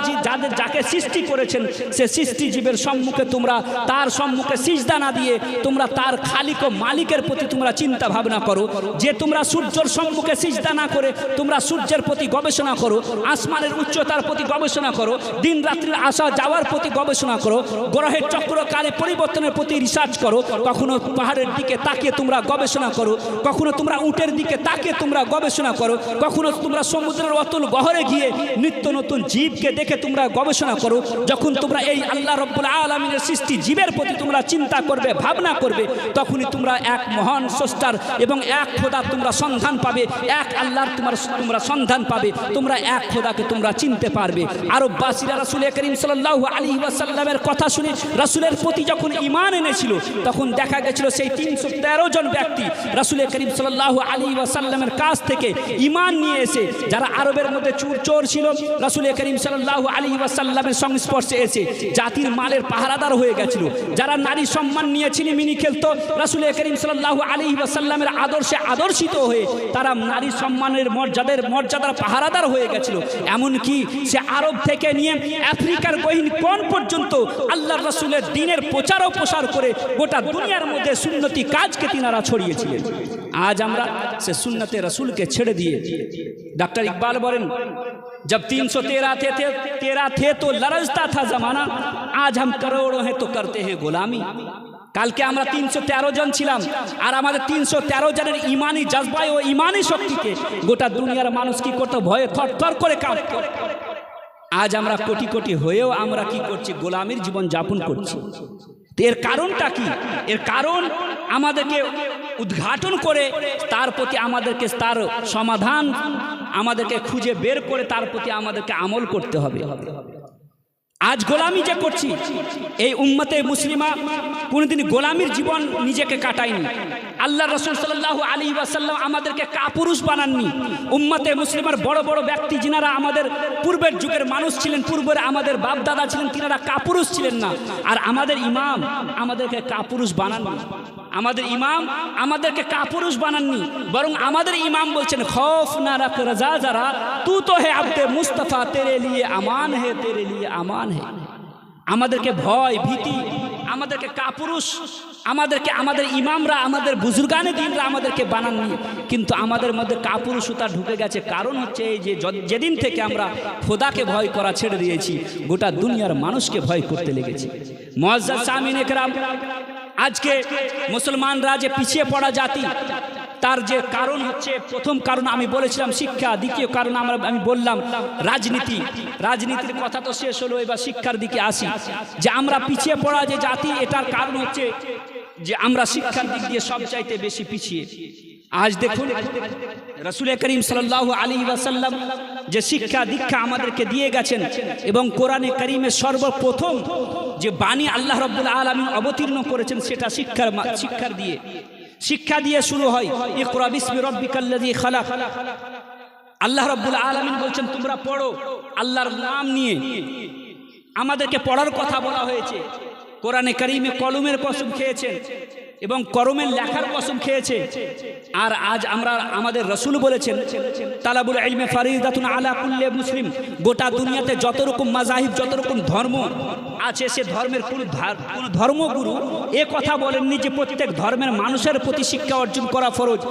যাকে সৃষ্টি করেছেন, সে সৃষ্টি জীবের সম্মুখে তোমরা তার সম্মুখে সিজদা না দিয়ে তোমরা তার খালিক ও মালিকের প্রতি তোমরা চিন্তা ভাবনা করো। যে তোমরা সূর্যের সম্মুখে সিজদা না করে তোমরা সূর্যের প্রতি গবেষণা করো, আসমানের উচ্চতার প্রতি গবেষণা করো, দিন রাত্রির আসা যাওয়ার প্রতি গবেষণা করো, গ্রহের চক্রকালে পরিবর্তনের প্রতি রিসার্চ করো। কখনো পাহাড়ের দিকে তাকিয়ে তোমরা গবেষণা করো, কখনো তোমরা উটের দিকে তাকিয়ে তোমরা গবেষণা করো, কখনো তোমরা সমুদ্রের অতল গহরে গিয়ে নিত্য নতুন জীবকে দেখে তোমরা গবেষণা করো। যখন তোমরা এই আল্লাহ রাব্বুল আলামিনের সৃষ্টি জীবের প্রতি তোমরা চিন্তা করবে, ভাবনা করবে, তখনই তোমরা এক মহান স্রষ্টার এবং এক খোদার তোমরা সন্ধান পাবে, এক আল্লাহর তোমরা সন্ধান পাবে, তোমরা এক খোদাকে তোমরা চিনতে পারবে। আরববাসীরা রাসূল করিম সাল্লাল্লাহু আলাইহি ওয়াসাল্লামের কথা শুনে রাসূলের প্রতি যখন ঈমান এনেছিল, তখন দেখা গেছিল সেই 313 জন ব্যক্তি রাসূল করিম সাল্লাল্লাহু আলাইহি ওয়াসাল্লামের কাছ থেকে ঈমান নিয়ে এসে, যারা আরবের মধ্যে চোর ছিল, রাসূল করিম সাল্লাল্লাহু আলাইহি ওয়াসাল্লামের সংস্পর্শে এসে জাতির মালের পাহারাদার হয়ে গেছিল, যারা নারী সম্মান নিয়ে ছিনিমিনি খেলতো, রাসূল করিম সাল্লাল্লাহু আলাইহি ওয়াসাল্লামের আদর্শে আদর্শিত হয়ে তারা নারী সম্মানের মর্যাদার পাহারাদার হয়ে গেছিল। এমনকি সে আরব থেকে নিয়ে আফ্রিকার গহীন কোণ পর্যন্ত আল্লাহর রাসূলের দ্বীনের প্রচার ও প্রসার করে গোটা দুনিয়ার মধ্যে সুন্নতি কাজকে তিনারা ছড়িয়েছিলেন। আজ আমরা সে সুন্নতে রাসূলকে ছেড়ে দিয়ে, ডক্টর ইকবাল বলেন, जब 313 थे तो लरजता था जमाना, आज हम करोड़ों हैं तो करते हैं गुलामी। কালকে আমরা 313 জন ছিলাম, আর আমাদের 313 জনের ইমানি জজবায় ও ইমানি শক্তিকে গোটা দুনিয়ার মানুষ কি করতো, ভয়ে থরথর করে কাঁপতো। আজ আমরা কোটি কোটি হয়েও আমরা কি করছি? গোলামির জীবন যাপন করছি। এর কারণটা কি? এর কারণ আমাদেরকে উদ্ঘাটন করে তার প্রতি আমাদেরকে তার সমাধান আমাদেরকে খুঁজে বের করে তার প্রতি আমাদেরকে আমল করতে হবে। আজ গোলামি যে করছি, এই উম্মতে মুসলিমা কোনোদিন গোলামির জীবন নিজেকে কাটায়নি। আল্লাহ রাসূল সাল্লাল্লাহু আলাইহি ওয়াসাল্লাম আমাদেরকে কাপুরুষ বানাননি। উম্মতে মুসলিমার বড় বড় ব্যক্তি যিনারা আমাদের পূর্বের যুগের মানুষ ছিলেন, পূর্বের আমাদের বাপ দাদা ছিলেন, তিনারা কাপুরুষ ছিলেন না। আর আমাদের ইমাম আমাদেরকে কাপুরুষ বানাননি। আমাদের ইমাম আমাদেরকে কাপুরুষ বানাননি, বরং আমাদের ইমাম বলছেন খৌফ না রাখ রাজা যারা তু তো হে আব্দে মুস্তাফা তেরে লিয়ে আমান হে তেরে লিয়ে আমান হে। আমাদেরকে ভয় ভীতি, আমাদেরকে কাপুরুষ, আমাদেরকে আমাদের ইমামরা আমাদের বুজুর্গানে দিনরা আমাদেরকে বানাননি, কিন্তু আমাদের মধ্যে কাপুরুষতা ঢুকে গেছে। কারণ হচ্ছে এই যে যেদিন থেকে আমরা খোদাকে ভয় করা ছেড়ে দিয়েছি, গোটা দুনিয়ার মানুষকে ভয় করতে লেগেছি। মুআজ্জাজ সামিন একরাম, আজকে মুসলমানরা যে পিছিয়ে পড়া জাতি, তার যে কারণ হচ্ছে, প্রথম কারণ আমি বলেছিলাম শিক্ষা, দ্বিতীয় কারণ আমি বললাম রাজনীতি। রাজনীতির কথা তো শেষ হলো, এবার শিক্ষার দিকে আসি। যে আমরা পিছিয়ে পড়া যে জাতি, এটার কারণ হচ্ছে যে আমরা শিক্ষার দিক দিয়ে সবচাইতে বেশি পিছিয়ে। আজ দেখুন রাসূল করিম সাল্লাল্লাহু আলাইহি ওয়াসাল্লাম যে শিক্ষা দীক্ষা আমাদেরকে দিয়ে গেছেন, এবং কোরআনে কারীমের সর্বপ্রথম যে বাণী আল্লাহ রাব্বুল আলামিন অবতীর্ণ করেছেন, সেটা শিক্ষা দিয়ে শুরু হয়। ইকরা বিসমি রাব্বিকাল্লাযী খালাক। আল্লাহ রাব্বুল আলামিন বলছেন তোমরা পড়ো আল্লাহর নাম নিয়ে। আমাদেরকে পড়ার কথা বলা হয়েছে। কোরআনে কারীমে কলমের কসম খেয়েছেন এবং কলমের লেখার কসম খেয়েছে। আর আজ আমরা আমাদের রাসূল বলেছেন তালাবুল ইলমে ফারিদাতুন আলা কুল্লি মুসলিম। গোটা দুনিয়াতে যত রকম মাযহাব, যত রকম ধর্ম আছে, সে ধর্মের কোন ধর্মগুরু এ কথা বলেননি যে প্রত্যেক ধর্মের মানুষের প্রতি শিক্ষা অর্জন করা ফরজ।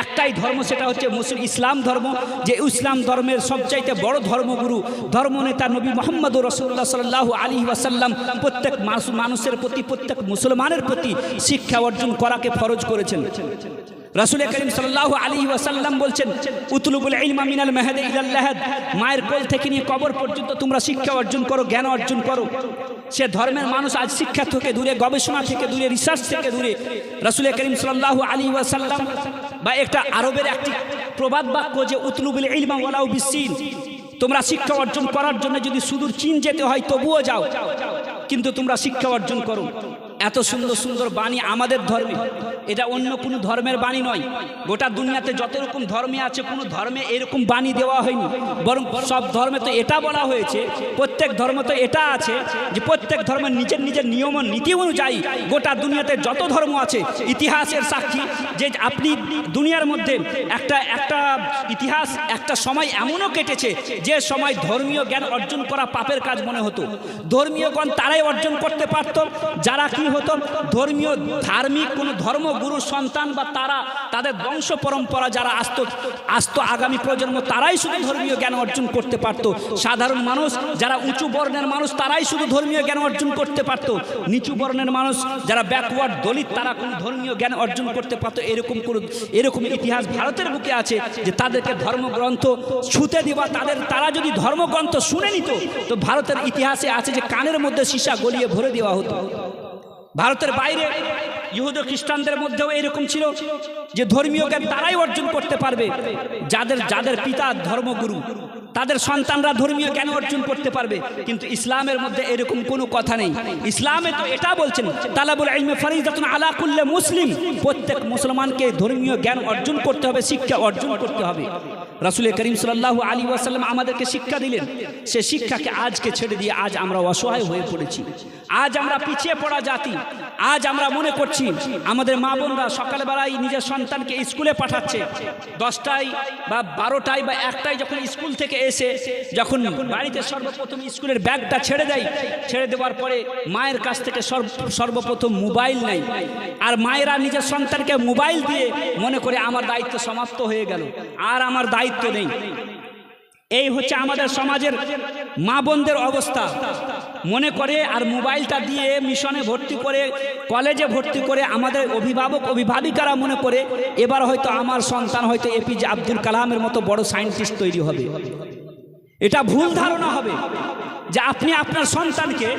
একটাই ধর্ম, সেটা হচ্ছে ইসলাম ধর্ম। যে ইসলাম ধর্মের সবচাইতে বড় ধর্মগুরু, ধর্মনেতা নবী মুহাম্মদুর রাসূলুল্লাহ সাল্লাল্লাহু আলাইহি ওয়াসাল্লাম প্রত্যেক মানুষের প্রতি, প্রত্যেক মুসলমানের প্রতি শিক্ষা অর্জন করাকে ফরজ করেছেন। রাসূল করিম সাল্লাল্লাহু আলাইহি ওয়াসাল্লাম বলছেন উতলুবুল ইলমা মিনাল মাহদি ইলাল লাহাদ। মায়ের কোল থেকে নিয়ে কবর পর্যন্ত তোমরা শিক্ষা অর্জন করো, জ্ঞান অর্জন করো। সে ধর্মের মানুষ আজ শিক্ষা থেকে দূরে, গবেষণা থেকে দূরে, রিসার্চ থেকে দূরে। রাসূল করিম সাল্লাল্লাহু আলাইহি ওয়াসাল্লাম বা একটা আরবের একটি প্রবাদ বাক্য যে উতলুবুল ইলমা ওয়ালাউ বিসসিন। তোমরা শিক্ষা অর্জন করার জন্য যদি সুদূর চীন যেতে হয় তবুও যাও, কিন্তু তোমরা শিক্ষা অর্জন করো। এত সুন্দর সুন্দর বাণী আমাদের ধর্মে, এটা অন্য কোনো ধর্মের বাণী নয়। গোটা দুনিয়াতে যত রকম ধর্মে আছে, কোনো ধর্মে এরকম বাণী দেওয়া হয়নি, বরং সব ধর্মে তো এটা বলা হয়েছে, প্রত্যেক ধর্ম তো এটা আছে যে প্রত্যেক ধর্মের নিজের নিজের নিয়ম নীতি অনুযায়ী গোটা দুনিয়াতে যত ধর্ম আছে, ইতিহাসের সাক্ষী যে আপনি দুনিয়ার মধ্যে একটা ইতিহাস, একটা সময় এমনও কেটেছে যে সময় ধর্মীয় জ্ঞান অর্জন করা পাপের কাজ মনে হতো। ধর্মীয় জ্ঞান তারাই অর্জন করতে পারত যারা কি হতো, ধর্মীয় ধার্মিক কোনো ধর্মগুরু সন্তান বা তাদের বংশ পরম্পরা যারা আসতো আগামী প্রজন্ম, তারাই শুধু ধর্মীয় জ্ঞান অর্জন করতে পারত। সাধারণ মানুষ যারা উঁচু বর্ণের মানুষ, তারাই শুধু ধর্মীয় জ্ঞান অর্জন করতে পারত। নিচু বর্ণের মানুষ যারা ব্যাকওয়ার্ড দলিত, তারা কোনো ধর্মীয় জ্ঞান অর্জন করতে পারত। এরকম ইতিহাস ভারতের বুকে আছে যে তাদেরকে ধর্মগ্রন্থ ছুতে দিবা, তারা যদি ধর্মগ্রন্থ শুনে নিত, তো ভারতের ইতিহাসে আছে যে কানের মধ্যে সীসা গলিয়ে ভরে দেওয়া হতো। ভারতের বাইরে ইহুদ খ্রিস্টানদের মধ্যেও এরকম ছিল যে ধর্মীয় জ্ঞান তারাই অর্জন করতে পারবে যাদের পিতা ধর্মগুরু, তাদের সন্তানরা ধর্মীয় জ্ঞান অর্জন করতে পারবে। কিন্তু ইসলামের মধ্যে এরকম কোনো কথা নেই। ইসলামে তো এটা বলছেন তালাবুল ইলমি ফারিদাতুন আলা কুল্লি মুসলিম, প্রত্যেক মুসলমানকে ধর্মীয় জ্ঞান অর্জন করতে হবে, শিক্ষা অর্জন করতে হবে। রাসূল করিম সাল্লাল্লাহু আলাইহি ওয়াসাল্লাম আমাদেরকে শিক্ষা দিলেন, সে শিক্ষাকে আজকে ছেড়ে দিয়ে আজ আমরা অসহায় হয়ে পড়েছি। আজ আমরা পিছিয়ে পড়া জাতি। আজ আমরা মনে করছি আমাদের মা বোনরা সকালবেলায় নিজের সন্তানকে স্কুলে পাঠাচ্ছে, 10টায় বা 12টায় বা 1টায় যখন স্কুল থেকে এসে যখন বাড়িতে সর্বপ্রথম স্কুলের ব্যাগটা ছেড়ে দেয়, ছেড়ে দেওয়ার পরে মায়ের কাছ থেকে সর্বপ্রথম মোবাইল নেয়। আর মায়েরা নিজের সন্তানকে মোবাইল দিয়ে মনে করে আমার দায়িত্ব সমাপ্ত হয়ে গেল, আর আমার দায়িত্ব নেই। এই হচ্ছে আমাদের সমাজের মা বোনদের অবস্থা। মনে করে আর মোবাইলটা দিয়ে মিশনে ভর্তি করে, কলেজে ভর্তি করে আমাদের অভিভাবক অভিভাবিকারা মনে করে এবার হয়তো আমার সন্তান হয়তো এপিজে আব্দুল কালামের মতো বড় সায়েন্টিস্ট তৈরি হবে। এটা ভুল ধারণা হবে যে আপনি আপনার সন্তানকে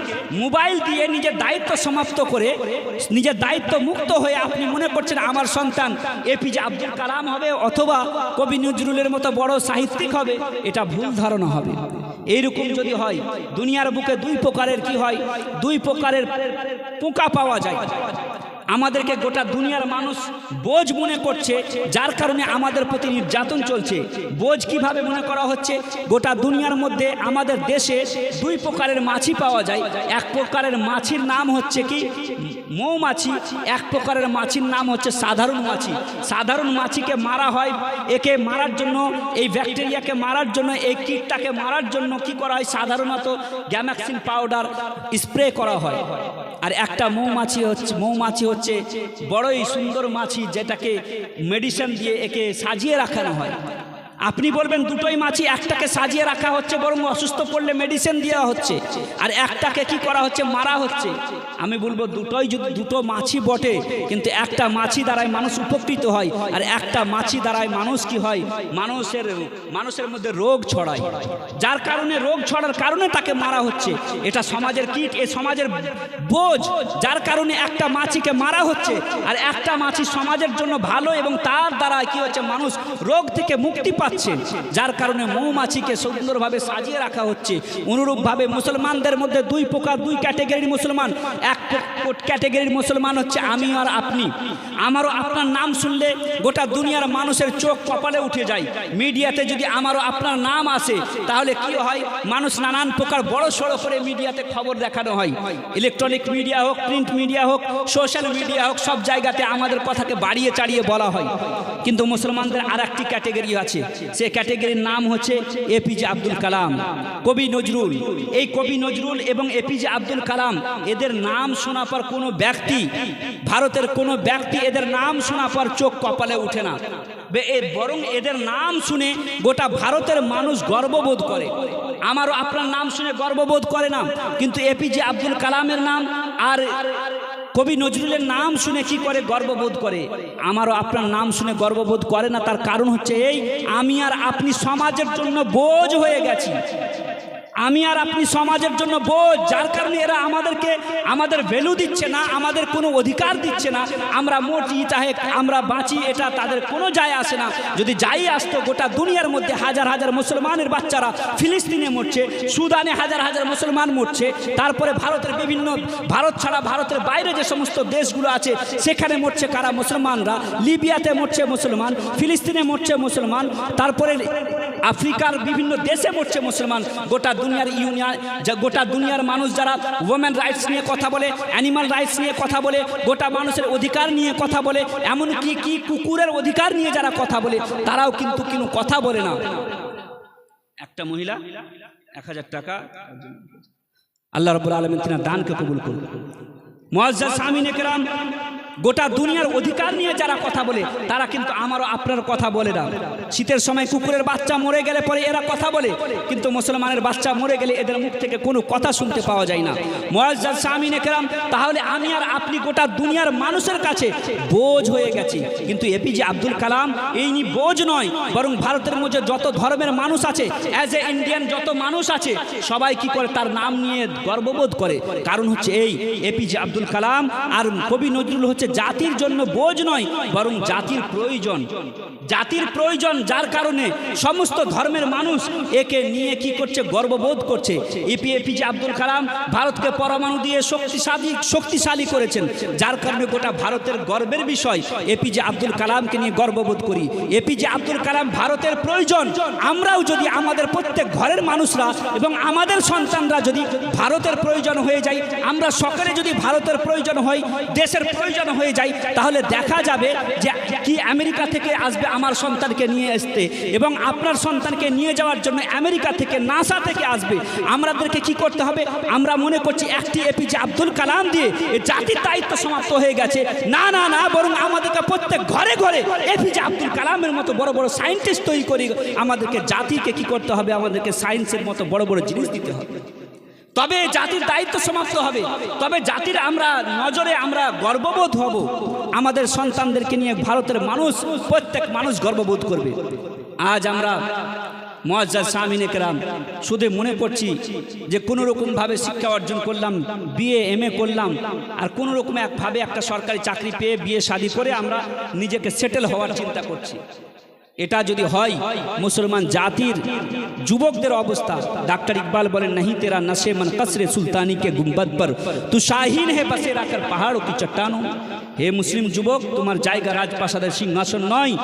মোবাইল দিয়ে নিজের দায়িত্ব সমাপ্ত করে নিজের দায়িত্ব মুক্ত হয়ে আপনি মনে করছেন আমার সন্তান এপিজে আব্দুল কালাম হবে অথবা কবি নজরুলের মতো বড় সাহিত্যিক হবে। এটা ভুল ধারণা হবে। এইরকম যদি হয়, দুনিয়ার বুকে দুই প্রকারের কি হয়, দুই প্রকারের পোকা পাওয়া যায়। আমাদেরকে গোটা দুনিয়ার মানুষ বোঝ মনে করছে, যার কারণে আমাদের প্রতি নির্যাতন চলছে। বোঝ কিভাবে মনে করা হচ্ছে? গোটা দুনিয়ার মধ্যে আমাদের দেশে দুই প্রকারের মাছি পাওয়া যায়। এক প্রকারের মাছির নাম হচ্ছে কি মৌমাছি, এক প্রকারের মাছির নাম হচ্ছে সাধারণ মাছি। সাধারণ মাছিকে মারা হয়, একে মারার জন্য, এই ব্যাকটেরিয়াকে মারার জন্য, এই কীটটাকে মারার জন্য কি করা হয়? সাধারণত গ্যামাক্সিন পাউডার স্প্রে করা হয়। আর একটা মৌমাছি হচ্ছে বড়ই সুন্দর মাছি, যেটাকে মেডিসিন দিয়ে একে সাজিয়ে রাখানো হয়। আপনি বলবেন দুটোই মাছি, একটাকে সাজিয়ে রাখা হচ্ছে বরং অসুস্থ পড়লে মেডিসিন দেওয়া হচ্ছে, আর একটাকে কি করা হচ্ছে? মারা হচ্ছে। আমি বলবো দুটোই যদি দুটো মাছি বটে, কিন্তু একটা মাছি দ্বারাই মানুষ উপকৃত হয়, আর একটা মাছি দ্বারাই মানুষ কি হয়? মানুষের মধ্যে রোগ ছড়ায়। যার কারণে রোগ ছড়ার কারণে তাকে মারা হচ্ছে। এটা সমাজের কীট, এ সমাজের বোঝ, যার কারণে একটা মাছিকে মারা হচ্ছে। আর একটা মাছি সমাজের জন্য ভালো, এবং তার দ্বারা কি হচ্ছে? মানুষ রোগ থেকে মুক্তি পাচ্ছে। যার কারণে মৌমাছিকে সুন্দরভাবে সাজিয়ে রাখা হচ্ছে। অনুরূপভাবে মুসলমানদের মধ্যে দুই প্রকার, দুই ক্যাটেগরির মুসলমান। এক ক্যাটেগরির মুসলমান হচ্ছে আমি আর আপনি। আমারও আপনার নাম শুনলে গোটা দুনিয়ার মানুষের চোখ কপালে উঠে যায়। মিডিয়াতে যদি আমারও আপনার নাম আসে, তাহলে কি হয়? মানুষ নানান প্রকার বড় সড়ো করে মিডিয়াতে খবর দেখানো হয়। ইলেকট্রনিক মিডিয়া হোক, প্রিন্ট মিডিয়া হোক, সোশ্যাল মিডিয়া হোক, সব জায়গাতে আমাদের কথাকে বাড়িয়ে চাড়িয়ে বলা হয়। কিন্তু মুসলমানদের আর একটি ক্যাটেগরি আছে, সে ক্যাটেগরির নাম হচ্ছে এপিজে আব্দুল কালাম, কবি নজরুল। এই কবি নজরুল এবং এপিজে আব্দুল কালাম, এদের নাম শোনা পর কোনো ব্যক্তি, ভারতের কোনো ব্যক্তি এদের নাম শোনা পর চোখ কপালে উঠে না, বরং এদের নাম শুনে গোটা ভারতের মানুষ গর্ববোধ করে। আমারও আপনার নাম শুনে গর্ববোধ করে না, কিন্তু এপিজে আব্দুল কালামের নাম আর কবি নজরুলের নাম শুনে কি করে? গর্ববোধ করে। আমারও আপনার নাম শুনে গর্ববোধ করে না। তার কারণ হচ্ছে এই, আমি আর আপনি সমাজের জন্য বোঝ হয়ে গেছি। আমি আর আপনি সমাজের জন্য বোঝ, যার কারণে এরা আমাদেরকে আমাদের ভ্যালু দিচ্ছে না, আমাদের কোনো অধিকার দিচ্ছে না। আমরা মরি চাহে আমরা বাঁচি, এটা তাদের কোনো যায় আসে না। যদি যাই আসতো, গোটা দুনিয়ার মধ্যে হাজার হাজার মুসলমানের বাচ্চারা ফিলিস্তিনে মরছে, সুদানে হাজার হাজার মুসলমান মরছে, তারপরে ভারতের বিভিন্ন, ভারত ছাড়া ভারতের বাইরে যে সমস্ত দেশগুলো আছে সেখানে মরছে কারা? মুসলমানরা। লিবিয়াতে মরছে মুসলমান, ফিলিস্তিনে মরছে মুসলমান, তারপরে আফ্রিকার বিভিন্ন দেশে মরছে মুসলমান। গোটা দুনিয়ার মানুষ যারা ওমেন রাইটস নিয়ে কথা বলে, অ্যানিমাল রাইটস নিয়ে কথা বলে, গোটা মানুষের অধিকার নিয়ে কথা বলে, এমনকি কি কুকুরের অধিকার নিয়ে যারা কথা বলে, তারাও কিন্তু কোনো কথা বলে না। একটা মহিলা 1000 টাকা, আল্লাহ রাব্বুল আলামিন তিনার দানকে কবুল করুন। মুআজ্জাজ সামিনে কেরাম, গোটা দুনিয়ার অধিকার নিয়ে যারা কথা বলে, তারা কিন্তু আমারও আপনার কথা বলে না। শীতের সময় কুকুরের বাচ্চা মরে গেলে পরে এরা কথা বলে, কিন্তু মুসলমানের বাচ্চা মরে গেলে এদের মুখ থেকে কোনো কথা শুনতে পাওয়া যায় না। মুআজ্জাজ সামিনে কেরাম, তাহলে আমি আর আপনি গোটা দুনিয়ার মানুষের কাছে বোঝ হয়ে গেছি। কিন্তু এপিজে আব্দুল কালাম এই নিয়ে বোঝ নয়, বরং ভারতের মধ্যে যত ধর্মের মানুষ আছে, অ্যাজ এ ইন্ডিয়ান যত মানুষ আছে, সবাই কি করে? তার নাম নিয়ে গর্ববোধ করে। কারণ হচ্ছে এই, এপিজে আব্দুল কালাম আর কবি নজরুল হচ্ছে জাতির জন্য বোঝ নয়, বরং জাতির প্রয়োজন। জাতির প্রয়োজন, যার কারণে সমস্ত ধর্মের মানুষ একে নিয়ে কি করছে? গর্ববোধ করছে। এপিজে আব্দুল কালাম ভারতকে পরমাণু দিয়ে শক্তিশালী করেছেন, যার কারণে গোটা ভারতের গর্বের বিষয়। এপিজে আব্দুল কালামকে নিয়ে গর্ববোধ করি। এপিজে আব্দুল কালাম ভারতের প্রয়োজন। আমরাও যদি আমাদের প্রত্যেক ঘরের মানুষরা এবং আমাদের সন্তানরা যদি ভারতের প্রয়োজন হয়ে যায়, আমরা সকলে যদি ভারতের প্রয়োজন হয়, দেশের প্রয়োজন হয়ে যায়, তাহলে দেখা যাবে যে কি আমেরিকা থেকে আসবে আমার সন্তানকে নিয়ে আসতে, এবং আপনার সন্তানকে নিয়ে যাওয়ার জন্য আমেরিকা থেকে, নাসা থেকে আসবে। আমাদেরকে কি করতে হবে? আমরা মনে করছি একটি এপিজে আব্দুল কালাম দিয়ে জাতির দায়িত্ব সমাপ্ত হয়ে গেছে। না না না, বরং আমাদেরকে প্রত্যেক ঘরে ঘরে এপিজে আব্দুল কালামের মতো বড় বড় সায়েন্টিস্ট তৈরি করি। আমাদেরকে জাতিকে কি করতে হবে? আমাদেরকে সায়েন্সের মতো বড় বড় জিনিস দিতে হবে, তবে জাতির দায়িত্ব সমাপ্ত হবে, তবে জাতির আমরা নজরে আমরা গর্ববোধ হব। আমাদের সন্তানদেরকে নিয়ে ভারতের মানুষ, প্রত্যেক মানুষ গর্ববোধ করবে। আজ আমরা মুআজ্জাজ সামিনে কেরাম, শুধু মনে করছি যে কোনো রকমভাবে শিক্ষা অর্জন করলাম, বিএ এমএ করলাম, আর কোনো রকম একভাবে একটা সরকারি চাকরি পেয়ে বিয়ে শাদী করে আমরা নিজেকে সেটেল হওয়ার চিন্তা করছি। এটা যদি হয় মুসলমান জাতির যুবকদের অবস্থা, ডাক্তার ইকবাল বলেন, नहीं तेरा नशे मन कसरे सुल्तानी के गुंबद पर तू शाहीन है बसेरा कर पहाड़ों की चट्टानों। হে মুসলিম যুবক, তোমার জায়গা রাজপ্রাসাদের সিংহাসন নয়,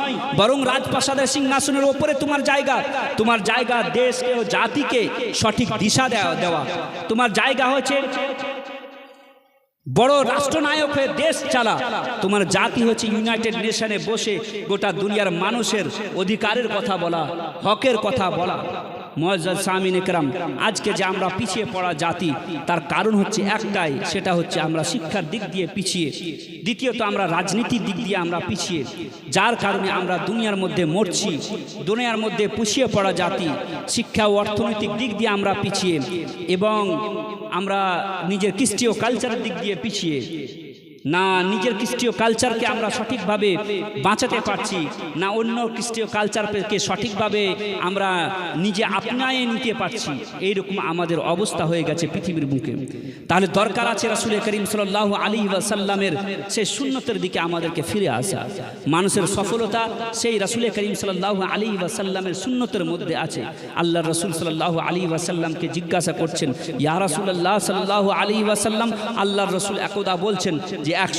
বরং রাজপ্রাসাদের সিংহাসনের ওপরে তোমার জায়গা। তোমার জায়গা দেশকে ও জাতিকে সঠিক দিশা দেওয়া। তোমার জায়গা হচ্ছে বড় রাষ্ট্রনায়ক হয়ে দেশ চালা। তোমার জাতি হচ্ছে ইউনাইটেড নেশনে বসে গোটা দুনিয়ার মানুষের অধিকারের কথা বলা, হকের কথা বলা। মুআজ্জাজ সামিনে কেরাম, আজকে যে আমরা পিছিয়ে পড়া জাতি, তার কারণ হচ্ছে একটাই, সেটা হচ্ছে আমরা শিক্ষার দিক দিয়ে পিছিয়ে, দ্বিতীয়ত আমরা রাজনীতির দিক দিয়ে আমরা পিছিয়ে, যার কারণে আমরা দুনিয়ার মধ্যে মরছি। দুনিয়ার মধ্যে পিছিয়ে পড়া জাতি, শিক্ষা ও অর্থনৈতিক দিক দিয়ে আমরা পিছিয়ে, এবং আমরা নিজের কৃষ্টিয় কালচারের দিক দিয়ে পিছিয়ে। না নিজের কৃষ্টিয় কালচারকে আমরা সঠিকভাবে বাঁচাতে পারছি, না অন্য কৃষ্টিয় কালচারকে সঠিকভাবে আমরা নিজে আপনায়ে নিতে পারছি। এইরকম আমাদের অবস্থা হয়ে গেছে পৃথিবীর বুকে। তাহলে দরকার আছে রাসূল করিম সাল্লাল্লাহু আলাইহি ওয়াসাল্লামের সেই সুন্নতের দিকে আমাদেরকে ফিরে আসা। মানুষের সফলতা সেই রাসূল করিম সাল্লাল্লাহু আলাইহি ওয়াসাল্লামের সুন্নতের মধ্যে আছে। আল্লাহর রাসূল সাল্লাল্লাহু আলাইহি ওয়াসাল্লামকে জিজ্ঞাসা করছেন, ইয়া রাসূলুল্লাহ সাল্লাল্লাহু আলাইহি ওয়াসাল্লাম, আল্লাহর রাসূল একদা বলছেন যে এক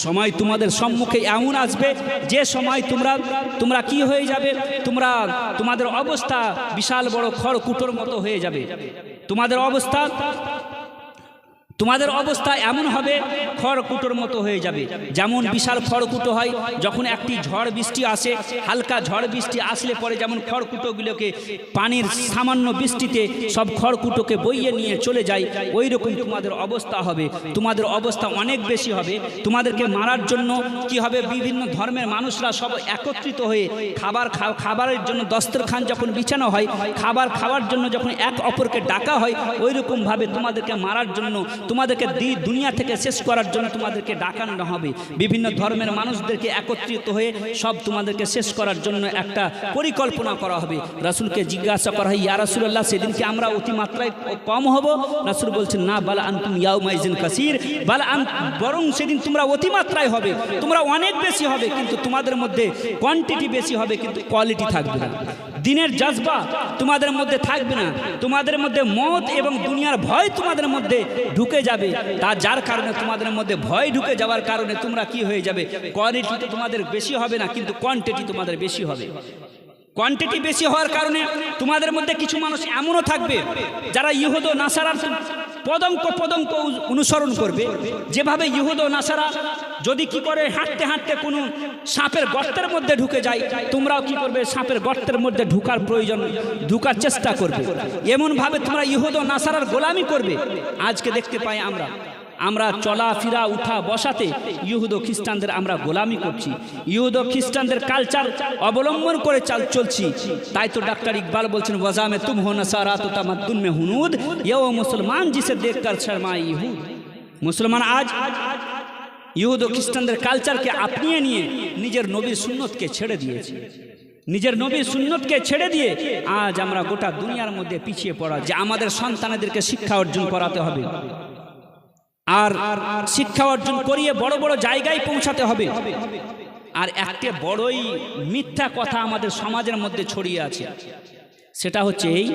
সময় তোমাদের সম্মুখে এমন আসবে যে সময় তোমরা কি হয়ে যাবে, তোমাদের অবস্থা বিশাল বড় খড়কুটোর মতো হয়ে যাবে। তোমাদের অবস্থা এমন হবে খড়কুটোর মতো হয়ে যাবে। যেমন বিশাল খড়কুটো হয় যখন একটি ঝড় বৃষ্টি আসে, হালকা ঝড় বৃষ্টি আসলে পরে যেমন খড়কুটোগুলোকে পানির সামান্য বৃষ্টিতে সব খড়কুটোকে বইয়ে নিয়ে চলে যায়, ওই রকম তোমাদের অবস্থা হবে। তোমাদের অবস্থা অনেক বেশি হবে। তোমাদেরকে মারার জন্য কি হবে, বিভিন্ন ধর্মের মানুষরা সব একত্রিত হয়ে খাবারের জন্য দস্তরখান যখন বিছানো হয়, খাবার খাওয়ার জন্য যখন এক অপরকে ডাকা হয়, ওই রকমভাবে তোমাদেরকে মারার জন্য, তোমাদেরকে দুনিয়া থেকে শেষ করার জন্য তোমাদেরকে ডাকানো হবে। বিভিন্ন ধর্মের মানুষদেরকে একত্রিত হয়ে সব তোমাদেরকে শেষ করার জন্য একটা পরিকল্পনা করা হবে। রাসূলকে জিজ্ঞাসা করা হয়, ইয়া রাসূলুল্লাহ, সেদিনকে আমরা অতিমাত্রায় কম হব? রাসূল বলছেন, না, বাল আনতুম ইয়াউমাইজিন কাসীর, বরং সেদিন তোমরা অতিমাত্রায় হবে, তোমরা অনেক বেশি হবে, কিন্তু তোমাদের মধ্যে কোয়ান্টিটি বেশি হবে, কিন্তু কোয়ালিটি থাকবে না। দিনের জজবা তোমাদের মধ্যে থাকবে না। তোমাদের মধ্যে মত এবং দুনিয়ার ভয় তোমাদের মধ্যে ঢুকে যাবে। যার কারণে তোমাদের মধ্যে ভয় ঢুকে যাওয়ার কারণে তোমরা কি হয়ে যাবে, কোয়ালিটি তো তোমাদের বেশি হবে না, কিন্তু কোয়ান্টিটি তোমাদের বেশি হবে। কোয়ান্টিটি বেশি হওয়ার কারণে তোমাদের মধ্যে কিছু মানুষ এমনও থাকবে যারা ইহুদ ও নাসারার পদঙ্ক অনুসরণ করবে। যেভাবে ইহুদ ও নাসারা যদি কি করে হাঁটতে হাঁটতে কোনো সাপের গর্তের মধ্যে ঢুকে যায়, তোমরাও কি করবে, সাপের গর্তের মধ্যে ঢুকার চেষ্টা করবে। এমনভাবে তোমরা ইহুদ ও নাসারার গোলামি করবে। আজকে দেখতে পাই আমরা চলাফেরা উঠা বসাতে ইহুদ ও খ্রিস্টানদের আমরা গোলামি করছি, ইহুদ ও খ্রিস্টানদের কালচার অবলম্বন করে চলছি। তাই তো ডাক্তার ইকবাল বলছেন, ওয়াজা মে তুম হো নাসারা তো তামাদ্দুন মে হুনুদ, ইয়ে ও মুসলমান জিসে দেখকর শর্মায়ে ইহুদ। মুসলমান আজ ইহুদ ও খ্রিস্টানদের কালচারকে আপনিয়ে নিয়ে নিজের নবীর সুন্নতকে ছেড়ে দিয়েছে। নিজের নবীর সুন্নতকে ছেড়ে দিয়ে আজ আমরা গোটা দুনিয়ার মধ্যে পিছিয়ে পড়া। যে আমাদের সন্তানদেরকে শিক্ষা অর্জন করাতে হবে, আর শিক্ষা অর্জন করিয়ে বড় বড় জায়গায় পৌঁছাতে হবে। আর একটা বড়ই মিথ্যা কথা আমাদের সমাজের মধ্যে ছড়িয়ে আছে, সেটা হচ্ছে এই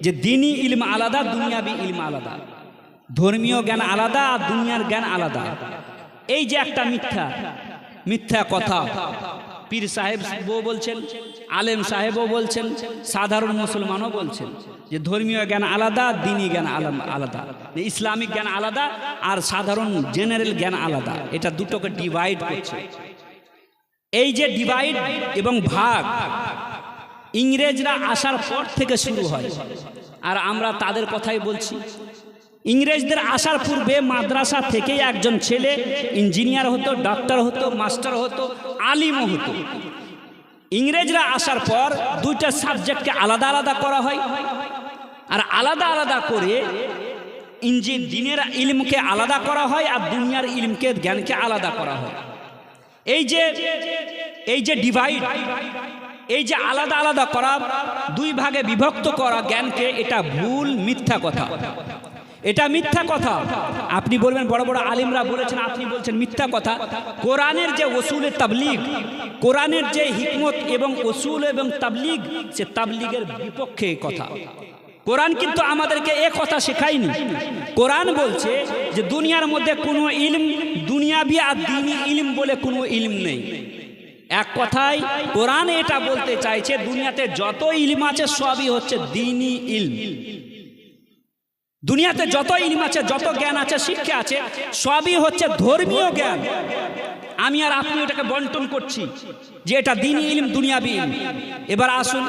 যে দ্বীনি ইলম আলাদা, দুনিয়াবি ইলম আলাদা। ধর্মীয় জ্ঞান আলাদা আর দুনিয়ার জ্ঞান আলাদা। এই যে একটা মিথ্যা কথা পীর সাহেবও বলছেন, আলেম সাহেবও বলছেন, সাধারণ মুসলমানও বলছেন যে ধর্মীয় জ্ঞান আলাদা, দ্বীনি জ্ঞান আলাদা, ইসলামিক জ্ঞান আলাদা আর সাধারণ জেনারেল জ্ঞান আলাদা। এটা দুটোকে ডিভাইড করছে। এই যে ডিভাইড এবং ভাগ ইংরেজরা আসার পর থেকে শুরু হয়, আর আমরা তাদের কথাই বলছি। ইংরেজদের আসার পূর্বে মাদ্রাসা থেকে একজন ছেলে ইঞ্জিনিয়ার হতো, ডাক্তার হতো, মাস্টার হতো, আলিমও হতো। ইংরেজরা আসার পর দুইটা সাবজেক্টকে আলাদা আলাদা করা হয়, আর আলাদা আলাদা করে দিনের ইলমকে আলাদা করা হয় আর দুনিয়ার ইলমকে, জ্ঞানকে আলাদা করা হয়। এই যে ডিভাইড, এই যে আলাদা আলাদা করা, দুই ভাগে বিভক্ত করা জ্ঞানকে, এটা ভুল, মিথ্যা কথা, এটা মিথ্যা কথা। আপনি বলবেন বড় বড় আলিমরা বলেছেন, আপনি বলছেন মিথ্যা কথা। কোরআনের যে ওসুলে তাবলীগ, কোরআনের যে হিকমত এবং ওসুল এবং তাবলীগ, সে তাবলীগের বিপক্ষে কথা। কোরআন কিন্তু আমাদেরকে এ কথা শেখায়নি। কোরআন বলছে যে দুনিয়ার মধ্যে কোনো ইলম, দুনিয়াবি আর দ্বীনি ইলম বলে কোনো ইলম নেই। এক কথায় কোরআন এটা বলতে চাইছে দুনিয়াতে যত ইলম আছে সবই হচ্ছে দ্বীনি ইলম। দুনিয়াতে যত ইলম আছে, যত জ্ঞান আছে, শিক্ষা আছে, সবই হচ্ছে ধর্মীয় জ্ঞান। আমি আর আপনি এটাকে বন্টন করছি যে এটা দ্বীনি ইলম, দুনিয়াবি ইলম। এবার আসুন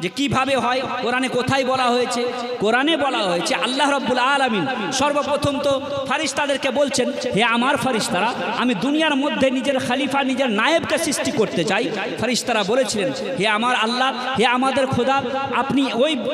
যে কিভাবে হয়, কোরআনে কোথায় বলা হয়েছে? কোরআনে বলা হয়েছে আল্লাহ রাব্বুল আলামিন সর্বপ্রথম তো ফারিস্তাদেরকে বলছেন, হে আমার ফারিস্তারা, আমি দুনিয়ার মধ্যে নিজের খলিফা, নিজের নায়েবকে সৃষ্টি করতে চাই। ফারিস্তারা বলেছিলেন, হে আমার আল্লাহ, হে আমাদের খোদা, আপনি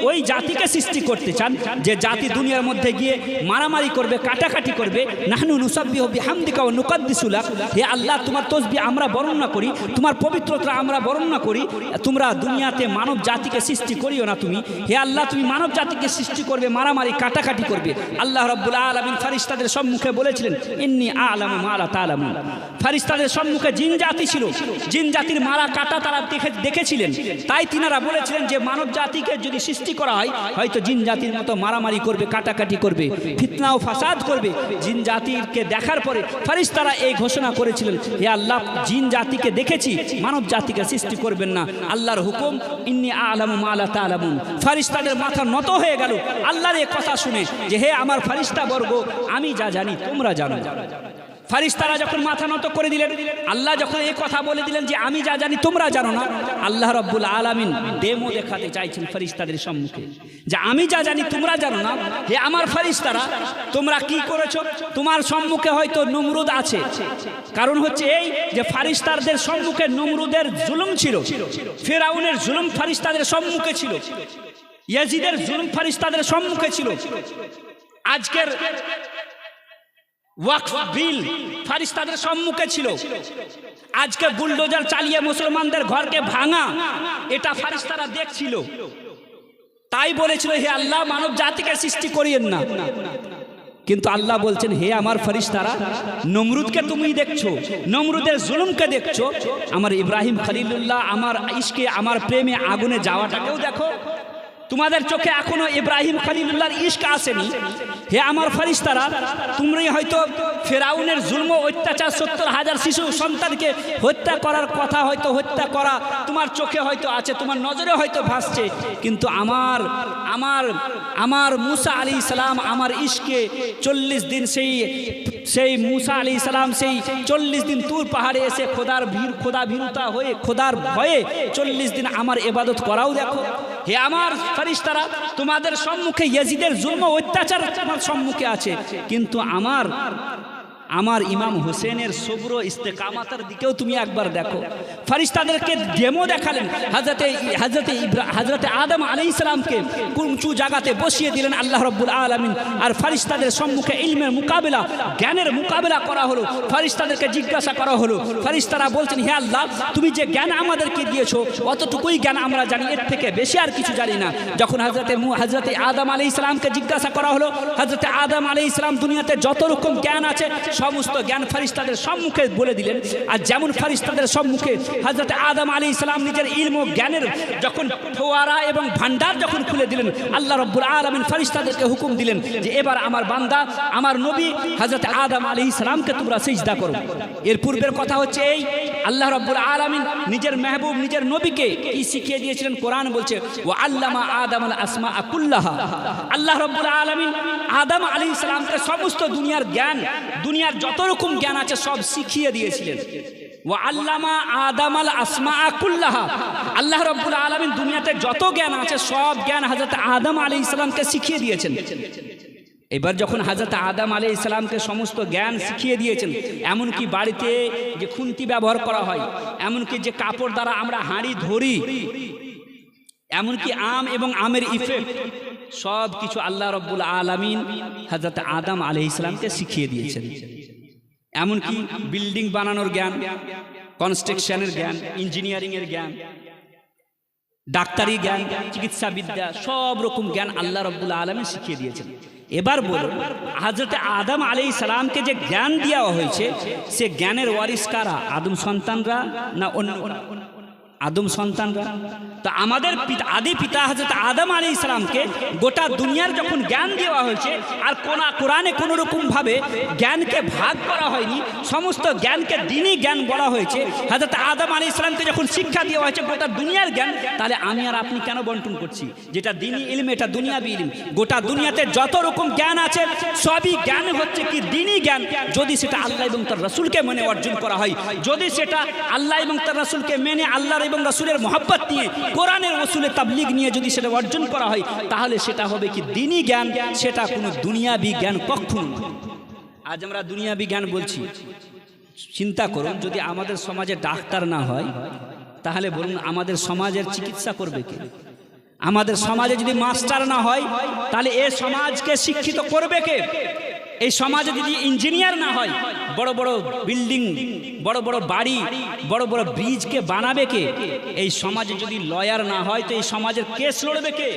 ওই জাতিকে সৃষ্টি করতে চান যে জাতি দুনিয়ার মধ্যে গিয়ে মারামারি করবে, কাটাকাটি করবে। নাহনু নুসাব্বিহু বিহামদিকা ওয়া নুকাদ্দিসু লাক, হে আল্লাহ, তোমার তাসবিহ আমরা বর্ণনা করি, তোমার পবিত্রতা আমরা বর্ণনা করি। তোমরা দুনিয়াতে মানব জাতিকে সৃষ্টি করিও না তুমি। হে আল্লাহ, তুমি মানব জাতিকে সৃষ্টি করবে, মারামারি কাটাকাটি করবে। আল্লাহ রাব্বুল আলামিন ফারিস্তাদের সম্মুখে বলেছিলেন, ইন্নী আ'লামু মা লা তা'লামুন। ফারিস্তাদের সম্মুখে জিন জাতি ছিল, জিন জাতির মারা কাটা তারা দেখেছিলেন। তাই তিনারা বলেছিলেন যে মানব জাতিকে যদি সৃষ্টি করা হয়, হয়তো জিন জাতির মতো মারামারি করবে, কাটাকাটি করবে, ফিতনা ও ফাসাদ করবে। জিন জাতিকে দেখার পরে ফারিস্তারা এই ঘোষণা করেছিলেন, হে আল্লাহ, জিন জাতিকে দেখেছি, মানব জাতিকে সৃষ্টি করবেন না। আল্লাহর হুকুম, ইন্নী আ'লামু মা লা তা'লামুন। ফারিস্তাদের মাথা নত হয়ে গেল আল্লাহর এই কথা শুনে যে হে আমার ফারিস্তা বর্গ, আমি যা জানি তোমরা জানো। ফারিস্তারা যখন মাথা নত করে দিলেন, আল্লাহ যখন এই কথা বলে দিলেন যে আমি যা জানি তোমরা জানো না, আল্লাহ রাব্বুল আলামিন ডেমো দেখাতে চাইছেন ফারিস্তাদের সম্মুখে যে আমি যা জানি তোমরা জানো না। হে আমার ফারিস্তারা, তোমরা কি করেছো? তোমার সম্মুখে হয়তো নমরুদ আছে। কারণ হচ্ছে এই যে ফারিস্তাদের সম্মুখে নমরুদের জুলুম ছিল, ফিরআউনের জুলুম ফারিস্তাদের সম্মুখে ছিল, ইয়াজিদের জুলুম ফারিস্তাদের সম্মুখে ছিল। আজকের ওয়াকফ বিল ফারিস্তাদের সম্মুখে ছিল। আজকে বুলডোজার চালিয়ে মুসলমানদের ঘরকে ভাঙা, এটা ফারিস্তারা দেখছিল। তাই বলেছিল, হে আল্লাহ, মানব জাতিকে সৃষ্টি করিয়েন না। কিন্তু আল্লাহ বলছেন, হে আমার ফারিস্তারা, নমরুদকে তুমি দেখছো, নমরুদের জুলুমকে দেখছো, আমার ইব্রাহিম খলিলুল্লাহ, আমার ইশকে, আমার প্রেমে আগুনে যাওয়াটাকেও দেখো। তোমাদের চোখে এখনো ইব্রাহিম খলিলুল্লাহর ইশক আসেনি। হে আমার ফারিস্তারা, তোমরাই হয়তো ফেরাউনের জুলম অত্যাচার, 70,000 শিশু সন্তানকে হত্যা করার কথা হয়তো হত্যা করা তোমার চোখে হয়তো আছে, তোমার নজরে হয়তো ভাসছে। কিন্তু আমার মুসা আলাইহিস সালাম, আমার ইশকে 40 দিন সেই মুসা আলাইহিস সালাম সেই 40 দিন তুর পাহাড়ে এসে খোদা ভীরুতা হয়ে, খোদার ভয়ে 40 দিন আমার ইবাদত করাও দেখো। হে আমার ফারিস্তারা, তোমাদের সম্মুখে ইয়াজিদের জুলম অত্যাচার তোমার সম্মুখে আছে, কিন্তু আমার ইমাম হোসেনের সবর ইস্তেকামাতের দিকেও তুমি একবার দেখো। ফারিস্তাদেরকে ডেমো দেখালেন। হযরতে আদম আলাইহিস সালামকে উঁচু জায়গাতে বসিয়ে দিলেন আল্লাহ রাব্বুল আলামিন। আর ফারিস্তাদের সম্মুখে ইলমের মোকাবেলা, জ্ঞানের মোকাবেলা করা হলো। ফারিস্তাদেরকে জিজ্ঞাসা করা হলো। ফারিস্তারা বলছেন, হে আল্লাহ, তুমি যে জ্ঞান আমাদেরকে দিয়েছো অতটুকুই জ্ঞান আমরা জানি, এর থেকে বেশি আর কিছু জানি না। যখন হযরতে আদম আলাইহিস সালামকে জিজ্ঞাসা করা হলো, হযরতে আদম আলাইহিস সালাম দুনিয়াতে যত রকম জ্ঞান আছে সমস্ত জ্ঞান ফারিস্তাদের সম্মুখে বলে দিলেন। আর যেমন ফারিস্তাদের সম্মুখে হযরত আদম আলাইহিস সালাম নিজের ইলম ও জ্ঞানের যখন ফোয়ারা এবং ভান্ডার যখন খুলে দিলেন, আল্লাহ রাব্বুল আলামিন ফারিস্তাদেরকে হুকুম দিলেন যে এবার আমার বান্দা, আমার নবী হযরত আদম আলাইহিস সালামকে তোমরা সিজদা করো। এর পূর্বের কথা হচ্ছে এই, আল্লাহ রাব্বুল আলামিন নিজের মেহবুব, নিজের নবীকে কি শিখিয়ে দিয়েছিলেন? কোরআন বলছে, ওয়া আল্লামা আদামাল আসমাআ কুল্লাহা। আল্লাহ রাব্বুল আলামিন আদম আলাইহিস সালামকে সমস্ত দুনিয়ার জ্ঞান, দুনিয়ার যত রকম জ্ঞান আছে সব শিখিয়ে দিয়েছিলেন। ওয়া আল্লামা আদামাল আসমাআ কুল্লাহা। আল্লাহ রাব্বুল আলামিন দুনিয়াতে যত জ্ঞান আছে সব জ্ঞান হযরত আদম আলাইহিস সালামকে শিখিয়ে দিয়েছেন। এবার যখন হযরত আদম আলাইহিস সালামকে সমস্ত জ্ঞান শিখিয়ে দিয়েছেন, এমনকি বাড়িতে যে খুন্তি ব্যবহার করা হয়, এমনকি যে কাপড় দ্বারা আমরা হাঁড়ি ধরি, এমনকি আম এবং আমের ইফেক্ট, সব কিছু আল্লাহ রাব্বুল আলামিন হযরত আদম আলাইহিস সালামকে শিখিয়ে দিয়েছেন। এমনকি বিল্ডিং বানানোর জ্ঞান, কনস্ট্রাকশনের জ্ঞান, ইঞ্জিনিয়ারিং এর জ্ঞান, ডাক্তারি জ্ঞান, চিকিৎসা বিদ্যা, সব রকম জ্ঞান আল্লাহ রাব্বুল আলামিন শিখিয়ে দিয়েছেন। এবার বলুন, হযরত আদম আলাইহিস সালামকে যে জ্ঞান দেওয়া হয়েছে, সে জ্ঞানের ওয়ারিস কারা? আদম সন্তানরা না অন্য আদম সন্তানরা? তো আমাদের আদি পিতা হযরত আদম আলাইহিস সালামকে গোটা দুনিয়ার যখন জ্ঞান দেওয়া হয়েছে, আর কোরআনে কোনো রকম ভাবে জ্ঞানকে ভাগ করা হয়নি, সমস্ত জ্ঞানকে দ্বীনি জ্ঞান বলা হয়েছে। হযরত আদম আলাইহিস সালামকে যখন শিক্ষা দেওয়া হয়েছে গোটা দুনিয়ার জ্ঞান, তাহলে আমি আর আপনি কেন বন্টন করছি? যেটা দ্বীনি ইলম, এটা দুনিয়াবি ইলম। গোটা দুনিয়াতে যত রকম জ্ঞান আছে সবই জ্ঞান হচ্ছে কি দ্বীনি জ্ঞান, যদি সেটা আল্লাহ এবং তার রাসূলকে মেনে অর্জন করা হয়। যদি সেটা আল্লাহ এবং তার রাসূলকে মেনে, আল্লাহর এবং রাসূলের মহব্বত নিয়ে, কোরআনের রাসূলের তাবলীগ নিয়ে যদি সেটা অর্জন করা হয়, তাহলে সেটা হবে কি দ্বীনি জ্ঞান, সেটা কোনো দুনিয়াবি জ্ঞান কখনো না। আজ আমরা দুনিয়াবি জ্ঞান বলছি। চিন্তা করুন, যদি আমাদের সমাজে ডাক্তার না হয়, তাহলে বলুন আমাদের সমাজের চিকিৎসা করবে কে? আমাদের সমাজে যদি মাস্টার না হয়, তাহলে এই সমাজকে শিক্ষিত করবে কে? এই সমাজে যদি ইঞ্জিনিয়ার না হয়, বড় বড় বিল্ডিং, বড় বড় বাড়ি, বড় বড় ব্রিজকে বানাবে কে? এই সমাজে যদি লয়ার না হয়, তো এই সমাজের কেস লড়বে কে?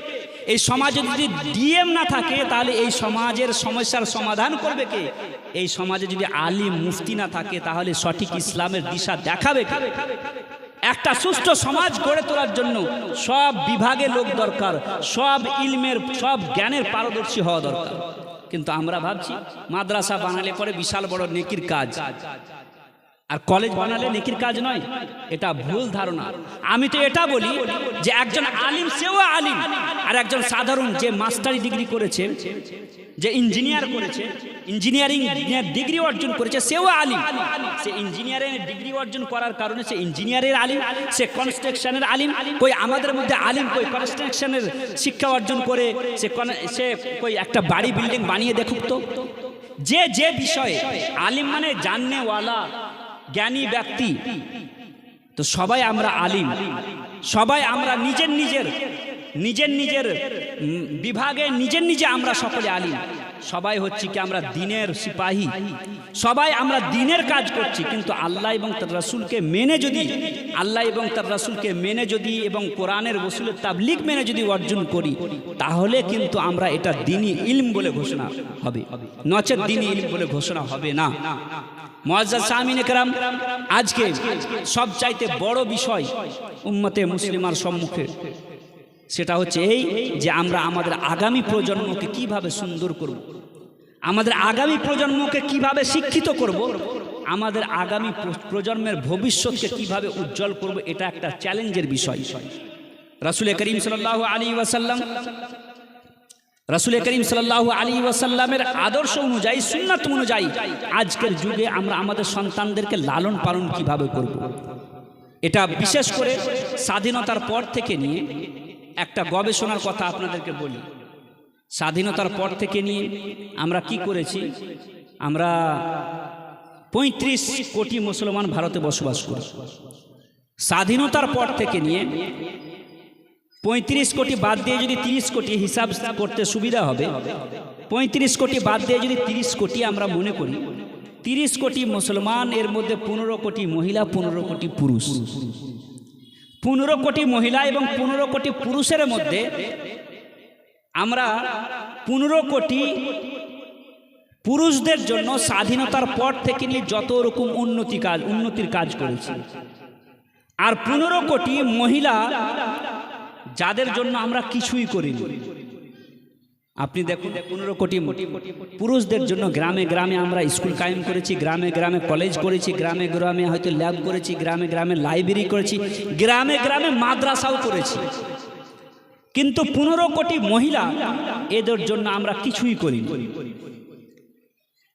এই সমাজে যদি ডিএম না থাকে, তাহলে এই সমাজের সমস্যার সমাধান করবে কে? এই সমাজে যদি আলিম মুফতি না থাকে, তাহলে সঠিক ইসলামের দিশা দেখাবে কে? একটা সুস্থ সমাজ গড়ে তোলার জন্য সব বিভাগে লোক দরকার, সব ইলমের, সব জ্ঞানের পারদর্শী হওয়া দরকার। কিন্তু আমরা ভাবছি মাদ্রাসা বানালে পরে বিশাল বড় নেকির কাজ, আর কলেজ বানালে নেকির কাজ নয়। এটা ভুল ধারণা। আমি তো এটা বলি যে একজন আলিম সেও আলিম, আর একজন সাধারণ যে মাস্টারি ডিগ্রি করেছে, যে ইঞ্জিনিয়ার করেছে, ইঞ্জিনিয়ারিং ডিগ্রি অর্জন করেছে, সেও আলিম। সে ইঞ্জিনিয়ারিং ডিগ্রি অর্জন করার কারণে সে ইঞ্জিনিয়ারের আলিম, সে কনস্ট্রাকশনের আলিম। কই আমাদের মধ্যে আলিম কই কনস্ট্রাকশনের শিক্ষা অর্জন করে সে কই একটা বাড়ি বিল্ডিং বানিয়ে দেখুক তো? যে বিষয়ে আলিম মানে জাননেওয়ালা, জ্ঞানী ব্যক্তি। তো সবাই আমরা আলিম, সবাই আমরা নিজের নিজের বিভাগে নিজে আমরা সকলে আলিম। সবাই হচ্ছে কি আমরা দ্বীনের সিপাহী, সবাই আমরা দ্বীনের কাজ করছি। কিন্তু আল্লাহ এবং তার রাসূলকে মেনে যদি, আল্লাহ এবং তার রাসূলকে মেনে যদি, এবং কোরআনের রাসূলের তাবলীগ মেনে যদি অর্জন করি, তাহলে কিন্তু আমরা এটা দ্বীনি ইলম বলে ঘোষণা হবে, নচেত দ্বীনি ইলম বলে ঘোষণা হবে না। মুআজ্জাজ সামিন একরাম, আজকে সবচাইতে বড় বিষয় উম্মতে মুসলিমার সম্মুখে, সেটা হচ্ছে এই যে আমরা আমাদের আগামী প্রজন্মকে কিভাবে সুন্দর করব, আমাদের আগামী প্রজন্মকে কিভাবে শিক্ষিত করব, আমাদের আগামী প্রজন্মের ভবিষ্যৎকে কিভাবে উজ্জ্বল করব। এটা একটা চ্যালেঞ্জের বিষয়। রাসূল করিম সাল্লাল্লাহু আলাইহি ওয়াসাল্লাম, রাসূল করিম সাল্লাল্লাহু আলাইহি ওয়াসাল্লামের আদর্শ অনুযায়ী, সুন্নাত অনুযায়ী আজকের যুগে আমরা আমাদের সন্তানদেরকে লালন পালন কিভাবে করব, এটা বিশেষ করে স্বাধীনতার পর থেকে নিয়ে একটা গবেষণার কথা আপনাদেরকে বলি। স্বাধীনতার পর থেকে নিয়ে আমরা কি করেছি? আমরা ৩৫ কোটি মুসলমান ভারতে বসবাস করি। স্বাধীনতার পর থেকে নিয়ে ৩৫ কোটি বাদ দিয়ে যদি ৩০ কোটি, হিসাব করতে সুবিধা হবে, ৩৫ কোটি বাদ দিয়ে যদি ৩০ কোটি আমরা মনে করি, ৩০ কোটি মুসলমান, এর মধ্যে ১৫ কোটি মহিলা, ১৫ কোটি পুরুষ। ১৫ কোটি মহিলা এবং ১৫ কোটি পুরুষের মধ্যে আমরা ১৫ কোটি পুরুষদের জন্য স্বাধীনতার পর থেকে নিয়ে যত রকম উন্নতির কাজ করেছি, আর ১৫ কোটি মহিলা যাদের জন্য আমরা কিছুই করিনি। আপনি দেখুন, ১৫ কোটি পুরুষদের জন্য গ্রামে গ্রামে আমরা স্কুল কায়েম করেছি, গ্রামে গ্রামে কলেজ করেছি, গ্রামে গ্রামে হয়তো ল্যাব করেছি, গ্রামে গ্রামে লাইব্রেরি করেছি, গ্রামে গ্রামে মাদ্রাসাও করেছি। কিন্তু ১৫ কোটি মহিলা, এদের জন্য আমরা কিছুই করিনি।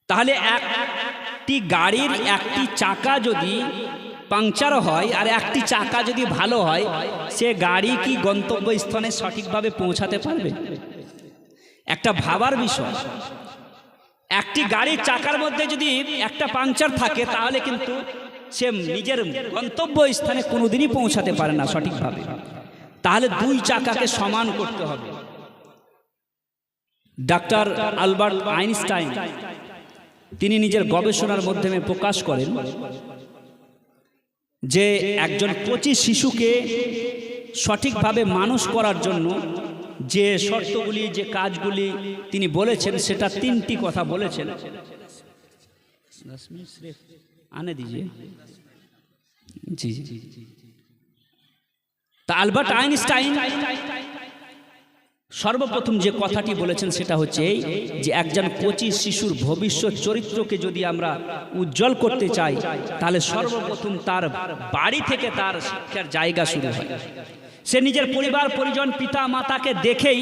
তাহলে একটি গাড়ির একটি চাকা যদি পাংচার হয় আর একটি চাকা যদি ভালো হয়, সে গাড়ি কি গন্তব্যস্থানে সঠিকভাবে পৌঁছাতে পারবে? একটা ভাবার বিষয়। একটি গাড়ির চাকার মধ্যে যদি একটা পাংচার থাকে, তাহলে কিন্তু সে নিজের গন্তব্য স্থানে কোনোদিনই পৌঁছাতে পারে না সঠিকভাবে। তাহলে দুই চাকাকে সমান করতে হবে। ডাক্তার আলবার্ট আইনস্টাইন তিনি নিজের গবেষণার মাধ্যমে প্রকাশ করেন যে একজন 25 শিশুকে সঠিকভাবে মানুষ করার জন্য যে শর্তগুলি, যে কাজগুলি তিনি বলেছেন, সেটা 3টি কথা বলেছেন। আনে দিজিয়ে জি জি। তা আলবার্ট আইনস্টাইন সর্বপ্রথম যে কথাটি বলেছেন সেটা হচ্ছে এই, যে একজন কচি শিশুর ভবিষ্যৎ চরিত্রকে যদি আমরা উজ্জ্বল করতে চাই, তাহলে সর্বপ্রথম তার বাড়ি থেকে তার শিক্ষার জায়গা শুরু হয়। সে নিজের পরিবার পরিজন, পিতা মাতাকে দেখেই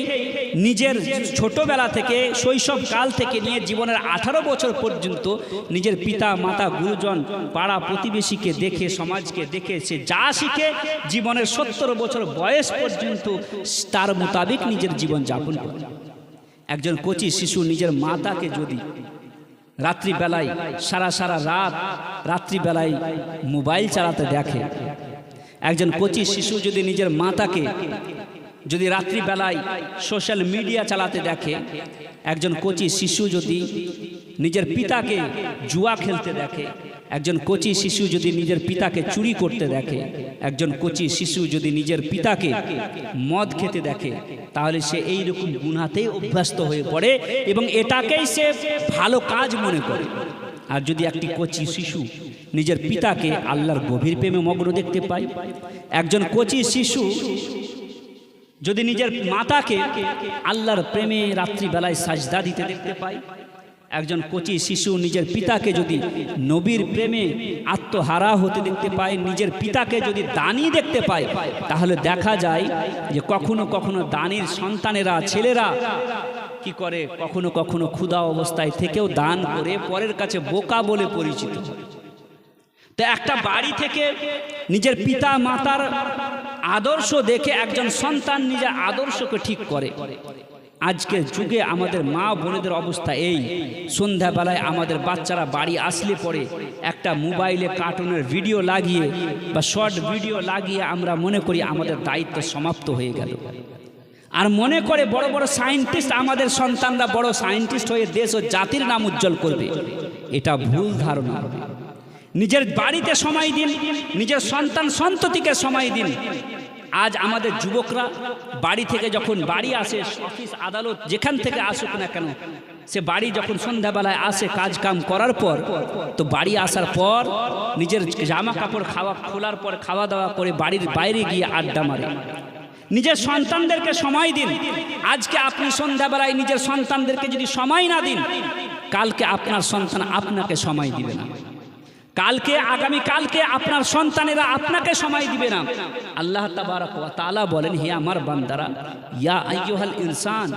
নিজের ছোটবেলা থেকে, শৈশব কাল থেকে নিয়ে জীবনের 18 বছর পর্যন্ত নিজের পিতা মাতা, গুরুজন, পাড়া প্রতিবেশীকে দেখে, সমাজকে দেখে সে যা শিখে জীবনের 70 বছর বয়স পর্যন্ত তার মোতাবেক নিজের জীবন যাপন করে। একজন কচি শিশু নিজের মাতাকে যদি রাত্রিবেলায় সারা রাত রাত্রিবেলায় মোবাইল চালাতে দেখে, একজন কচি শিশু যদি নিজের মাতাকে যদি রাত্রিবেলায় সোশ্যাল মিডিয়া চালাতে দেখে, একজন কচি শিশু যদি নিজের পিতাকে জুয়া খেলতে দেখে, একজন কচি শিশু যদি নিজের পিতাকে চুরি করতে দেখে, একজন কচি শিশু যদি নিজের পিতাকে মদ খেতে দেখে, তাহলে সে এইরকম গুনাহতেই অভ্যস্ত হয়ে পড়ে এবং এটাকেই সে ভালো কাজ মনে করে। আর যদি একটি কচি শিশু নিজের পিতাকে আল্লাহর গভীর প্রেমে মগ্ন দেখতে পায়, একজন কচি শিশু যদি নিজের মাতাকে আল্লাহর প্রেমে রাত্রিবেলায় সাজদা দিতে দেখতে পায়, একজন কচি শিশু নিজের পিতাকে যদি নবীর প্রেমে আত্মহারা হতে দেখতে পায়, নিজের পিতাকে যদি দানি দেখতে পায়, তাহলে দেখা যায় যে কখনো কখনো দানির সন্তানেরা, ছেলেরা কি করে, কখনো কখনো ক্ষুধা অবস্থায় থেকেও দান করে পরের কাছে বোকা বলে পরিচিত। তো একটা বাড়ি থেকে নিজের পিতা মাতার আদর্শ দেখে একজন সন্তান নিজের আদর্শকে ঠিক করে। আজকের যুগে আমাদের মা বোনেদের অবস্থা এই, সন্ধ্যাবেলায় আমাদের বাচ্চারা বাড়ি আসলে পরে একটা মোবাইলে কার্টুনের ভিডিও লাগিয়ে বা শর্ট ভিডিও লাগিয়ে আমরা মনে করি আমাদের দায়িত্ব সমাপ্ত হয়ে গেল, আর মনে করে বড় বড় সায়েন্টিস্ট, আমাদের সন্তানরা বড় সায়েন্টিস্ট হয়ে দেশ ও জাতির নাম উজ্জ্বল করবে। এটা ভুল ধারণা। নিজের বাড়িতে সময় দিন, নিজের সন্তান সন্ততিকে সময় দিন। আজ আমাদের যুবকরা বাড়ি থেকে যখন বাড়ি আসে, অফিস আদালত যেখান থেকে আসুক না কেন, সে বাড়ি যখন সন্ধ্যাবেলায় আসে কাজ কাম করার পর, তো বাড়ি আসার পর নিজের জামা কাপড় খোলার পর খাওয়া দাওয়া করে বাড়ির বাইরে গিয়ে আড্ডা মারে। নিজের সন্তানদেরকে সময় দিন। আজকে আপনি সন্ধ্যাবেলায় নিজের সন্তানদেরকে যদি সময় না দিন, কালকে আপনার সন্তান আপনাকে সময় দিবে না। কালকে, আগামী কালকে আপনার সন্তানেরা আপনাকে সময় দিবে না। আল্লাহ তাবারক ওয়া তাআলা বলেন, হে আমার বান্দারা, ইয়া আইয়ুহাল ইনসান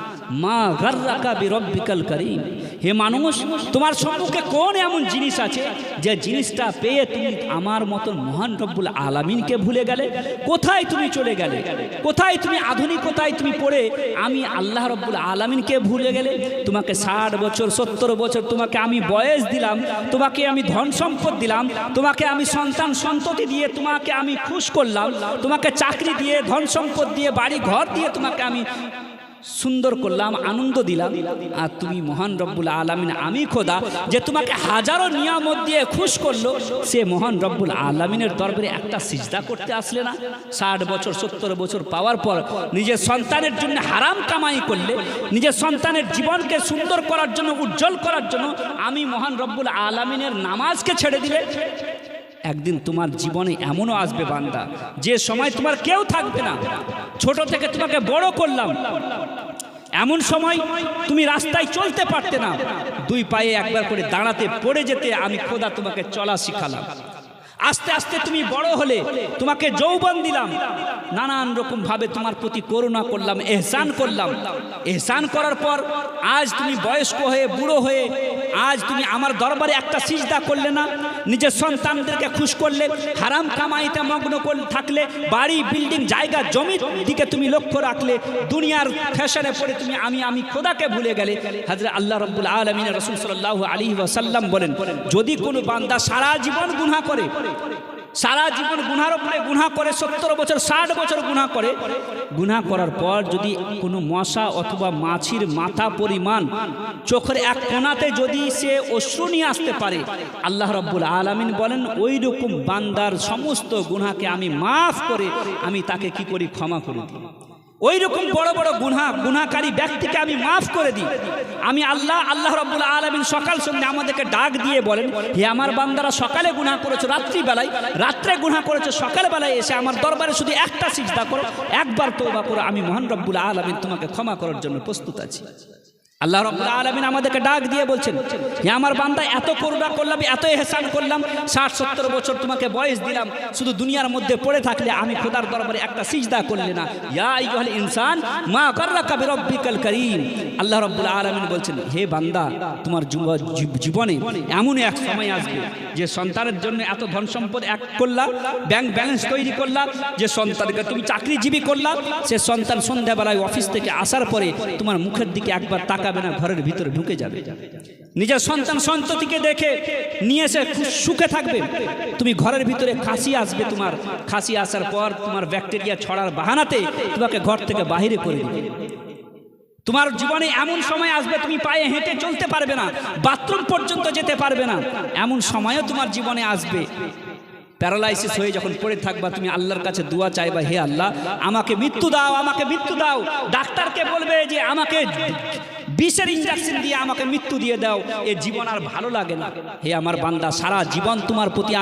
মা গাররাকা বিরব্বিকাল কারীম, হে মানুষ, তোমার সম্মুখে কোন এমন জিনিস আছে যে জিনিসটা পেয়ে তুমি আমার মতন মহান রব্বুল আলামিনকে ভুলে গেলে? কোথায় তুমি চলে গেলে? কোথায় তুমি আধুনিকতায় তুমি পড়ে আমি আল্লাহ রব্বুল আলামিনকে ভুলে গেলে? তোমাকে 60 বছর 70 বছর তোমাকে আমি বয়স দিলাম, তোমাকে আমি ধন সম্পদ দিলাম, তোমাকে আমি সন্তান সন্ততি দিয়ে তোমাকে আমি খুশ করলাম, তোমাকে চাকরি দিয়ে, ধন সম্পদ দিয়ে, বাড়ি ঘর দিয়ে তোমাকে আমি সুন্দর করলাম, আনন্দ দিলাম, আর তুমি মহান রব্বুল আলামিন, আমি খোদা যে তোমাকে হাজারো নিয়ামত দিয়ে খুশ করলো, সে মহান রব্বুল আলামিনের দরবারে একটা সিজদা করতে আসলে না? 60 বছর 70 বছর পাওয়ার পর নিজের সন্তানের জন্য হারাম কামাই করলে, নিজের সন্তানের জীবনকে সুন্দর করার জন্য, উজ্জ্বল করার জন্য আমি মহান রব্বুল আলামিনের নামাজকে ছেড়ে দিলে, একদিন তোমার জীবনে এমনও আসবে বান্দা, যে সময় তোমার কেউ থাকবে না। ছোট থেকে তোমাকে বড় করলাম, এমন সময় তুমি রাস্তায় চলতে পারতে না, 2 পায়ে একবার করে দাঁড়াতে, পড়ে যেতে আমি খোদা তোমাকে চলা শিখালাম। আস্তে আস্তে তুমি বড় হলে, তোমাকে যৌবন দিলাম, নানান রকম ভাবে তোমার প্রতি করুণা করলাম, এহসান করলাম। এহসান করার পর আজ তুমি বয়স্ক হয়ে, বুড়ো হয়ে, আজ তুমি আমার দরবারে একটা সিজদা করলে না? নিজের সন্তানদেরকে খুশ করলে, হারাম কামাইতে মগ্ন থাকলে, বাড়ি বিল্ডিং জায়গা জমির দিকে তুমি লক্ষ্য রাখলে, দুনিয়ার ফ্যাশনে পড়ে তুমি আমি খোদাকে ভুলে গেলে। হযরত আল্লাহ রাব্বুল আলামিন, রাসূল সাল্লাল্লাহু আলাইহি ওয়াসাল্লাম বলেন, যদি কোনো বান্দা সারা জীবন গুনাহ করে, সারা জীবন গুনার উপরে গুনাহ করে 70 বছর 60 বছর গুনাহ করে, গুনাহ করার পর যদি কোনো মশা অথবা মাছির মাথা পরিমাণ চোখের এক কোণাতে যদি সে অশ্রু নিয়ে আসতে পারে, আল্লাহ রাব্বুল আলামিন বলেন ওই রকম বান্দার সমস্ত গুনাহকে আমি মাফ করে আমি তাকে কি করি, ক্ষমা করে দিই। ওই রকম বড় বড় গুনাহকারী ব্যক্তিকে আমি মাফ করে দিই। আমি আল্লাহ রাব্বুল আলামিন সকাল সন্ধ্যা আমাদেরকে ডাক দিয়ে বলেন, হে আমার বান্দারা, সকালে গুনাহ করেছো, রাত্রিবেলায় রাত্রে গুনাহ করেছো, সকালবেলায় এসে আমার দরবারে শুধু একটা সিজদা করো, একবার তওবা করো, আমি মহান রব্বুল আলামিন তোমাকে ক্ষমা করার জন্য প্রস্তুত আছি। আল্লাহ রাব্বুল আলামিন আমাদেরকে ডাক দিয়ে বলছেন, হে আমার বান্দা, এত করুণা করলাম, এত ইহসান করলাম, 60-70 বছর তোমাকে বয়স দিলাম, শুধু দুনিয়ার মধ্যে পড়ে থাকলে আমি খোদার দরবারে একটা সিজদা করলে না। ইয়া আইয়ুহাল ইনসান মা গাররাকা বিরাব্বিকাল কারীম। আল্লাহ রাব্বুল আলামিন বলছেন, হে বান্দা, তোমার জীবনে এমন এক সময় আসবে যে সন্তানের জন্য এত ধন সম্পদ এক করলা, ব্যাংক ব্যালেন্স তৈরি করলা, যে সন্তানকে তুমি চাকরিজীবী করলা, সে সন্তান সন্ধ্যাবেলায় অফিস থেকে আসার পরে তোমার মুখের দিকে একবার তাকাবে না, ঘরের ভিতরে ঢুকে যাবে। নিজের সন্তান সন্ততিকে দেখে নিয়ে এসে সুখে থাকবে, তুমি ঘরের ভিতরে খাসি আসবে, তোমার খাসি আসার পর তোমার ব্যাকটেরিয়া ছড়ার বাহানাতে তোমাকে ঘর থেকে বাহিরে করে দিবে। তোমার জীবনে এমন সময় আসবে তুমি পায়ে হেঁটে চলতে পারবে না, বাথরুম পর্যন্ত যেতে পারবে না, এমন সময়ও তোমার জীবনে আসবে। প্যারালাইসিস হয়ে যখন পড়ে থাকবা, তুমি আল্লাহর কাছে দোয়া চাইবা, হে আল্লাহ আমাকে মৃত্যু দাও, আমাকে মৃত্যু দাও। ডাক্তারকে বলবে যে আমাকে বিষের ইনজেকশন দিয়ে আমাকে মৃত্যু দিয়ে দাও, এ জীবন আর ভালো লাগে না। হে আমার বান্দা, সারা জীবন তোমার প্রতি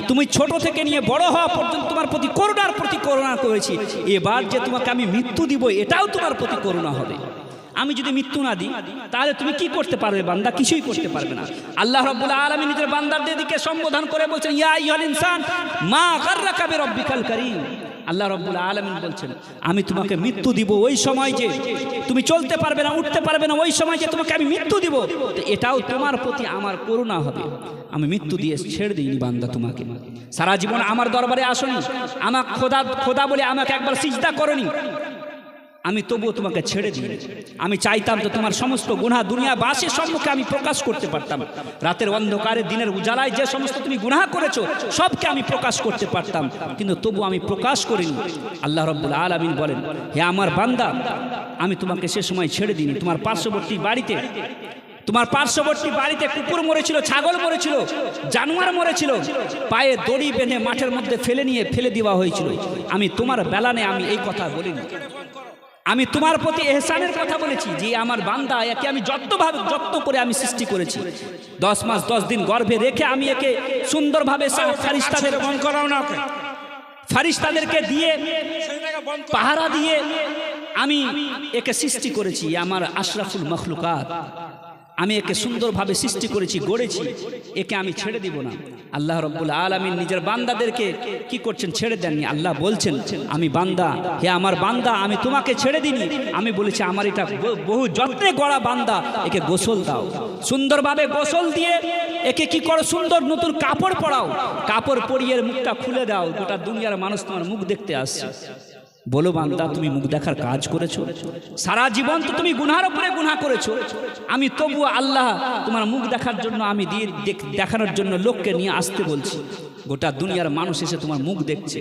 তুমি ছোট থেকে নিয়ে বড় হওয়া পর্যন্ত তোমার প্রতি করুণা করেছি, এবার যে তোমাকে আমি মৃত্যু দিব, এটাও তোমার প্রতি করুণা হবে। আমি যদি মৃত্যু না দিই তাহলে তুমি কি করতে পারবে বান্দা? কিছুই করতে পারবে না। আল্লাহ রাব্বুল আলামিন নিজের বান্দাদের দিকে সম্বোধন করে বলছেন, ইয়া আইয়ুহাল ইনসান মা গাররাকা বিরাব্বিকাল কারীম। আল্লাহ রাব্বুল আলামিন বলছেন, আমি তোমাকে মৃত্যু দিব ওই সময় যে তুমি চলতে পারবে না, উঠতে পারবে না, ওই সময় যে তোমাকে আমি মৃত্যু দিব, তো এটাও তোমার প্রতি আমার করুণা হবে। আমি মৃত্যু দিয়ে ছেড়ে দিইনি বান্দা তোমাকে, সারা জীবন আমার দরবারে আসনি, আমার খোদা বলে আমাকে একবার সিজদা করনি, আমি তবুও তোমাকে ছেড়ে দিই। আমি চাইতাম যে তোমার সমস্ত গুনাহ দুনিয়াবাসীর সম্মুখে আমি প্রকাশ করতে পারতাম, রাতের অন্ধকারে দিনের উজালায় যে সমস্ত তুমি গুনাহ করেছো সবকে আমি প্রকাশ করতে পারতাম, কিন্তু তবু আমি প্রকাশ করিনি। আল্লাহ রাব্বুল আলামিন বলেন, হে আমার বান্দা, আমি তোমাকে সে সময় ছেড়ে দিইনি। তোমার পার্শ্ববর্তী বাড়িতে কুকুর মরেছিল, ছাগল মরেছিল, জানোয়ার মরেছিল, পায়ে দড়ি বেঁধে মাঠের মধ্যে ফেলে দেওয়া হয়েছিল। আমি তোমার বেলানে আমি এই কথা বলিনি, আমি তোমার প্রতি ইহসানের কথা বলেছি যে আমার বান্দা, একে আমি যত্ন করে আমি সৃষ্টি করেছি, 10 মাস 10 দিন গর্ভে রেখে আমি একে সুন্দরভাবে ফারিস্তাদেরকে দিয়ে পাহারা দিয়ে আমি একে সৃষ্টি করেছি। আমার আশরাফুল মখলুকাত, আমি একে সুন্দরভাবে সৃষ্টি করেছি, গড়েছি, একে আমি ছেড়ে দিব না। আল্লাহ রাব্বুল আলামিন নিজের বান্দাদেরকে কি করছেন? ছেড়ে দেননি। আল্লাহ বলছেন, আমি বান্দা, হে আমার বান্দা, আমি তোমাকে ছেড়ে দিনি। আমি বলেছি আমার এটা বহু যত্নে গড়া বান্দা, একে গোসল দাও, সুন্দরভাবে গোসল দিয়ে একে কি করো, সুন্দর নতুন কাপড় পরাও, কাপড় পরিয়ে মুখটা খুলে দাও, গোটা দুনিয়ার মানুষ তোমার মুখ দেখতে আসছে। বলো বান্দা, তুমি মুখ দেখার কাজ করেছো? সারা জীবন তো তুমি গুনার উপরে গুনাহ করেছো, আমি তবু আল্লাহ তোমার মুখ দেখার জন্য আমি দেখানোর জন্য লোককে নিয়ে আসতে বলছি। গোটা দুনিয়ার মানুষ এসে তোমার মুখ দেখছে,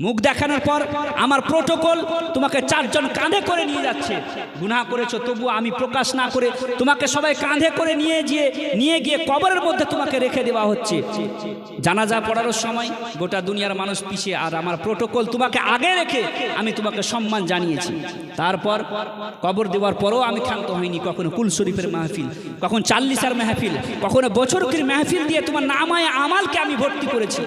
মুখ দেখানোর পর আমার প্রোটোকল তোমাকে 4 জন কাঁধে করে নিয়ে যাচ্ছে। গুনাহ করেছো তবু আমি প্রকাশ না করে তোমাকে সবাই কাঁধে করে নিয়ে গিয়ে কবরের মধ্যে তোমাকে রেখে দেওয়া হচ্ছে। জানাজা পড়ানোর সময় গোটা দুনিয়ার মানুষ পিছিয়ে, আর আমার প্রোটোকল তোমাকে আগে রেখে আমি তোমাকে সম্মান জানিয়েছি। তারপর কবর দেওয়ার পরও আমি ক্ষান্ত হইনি। কখনো কুল শরীফের মাহফিল, কখন 40-এর মাহফিল, কখনো বছরকির মাহফিল দিয়ে তোমার নামায়ে আমালকে আমি ভর্তি করেছি।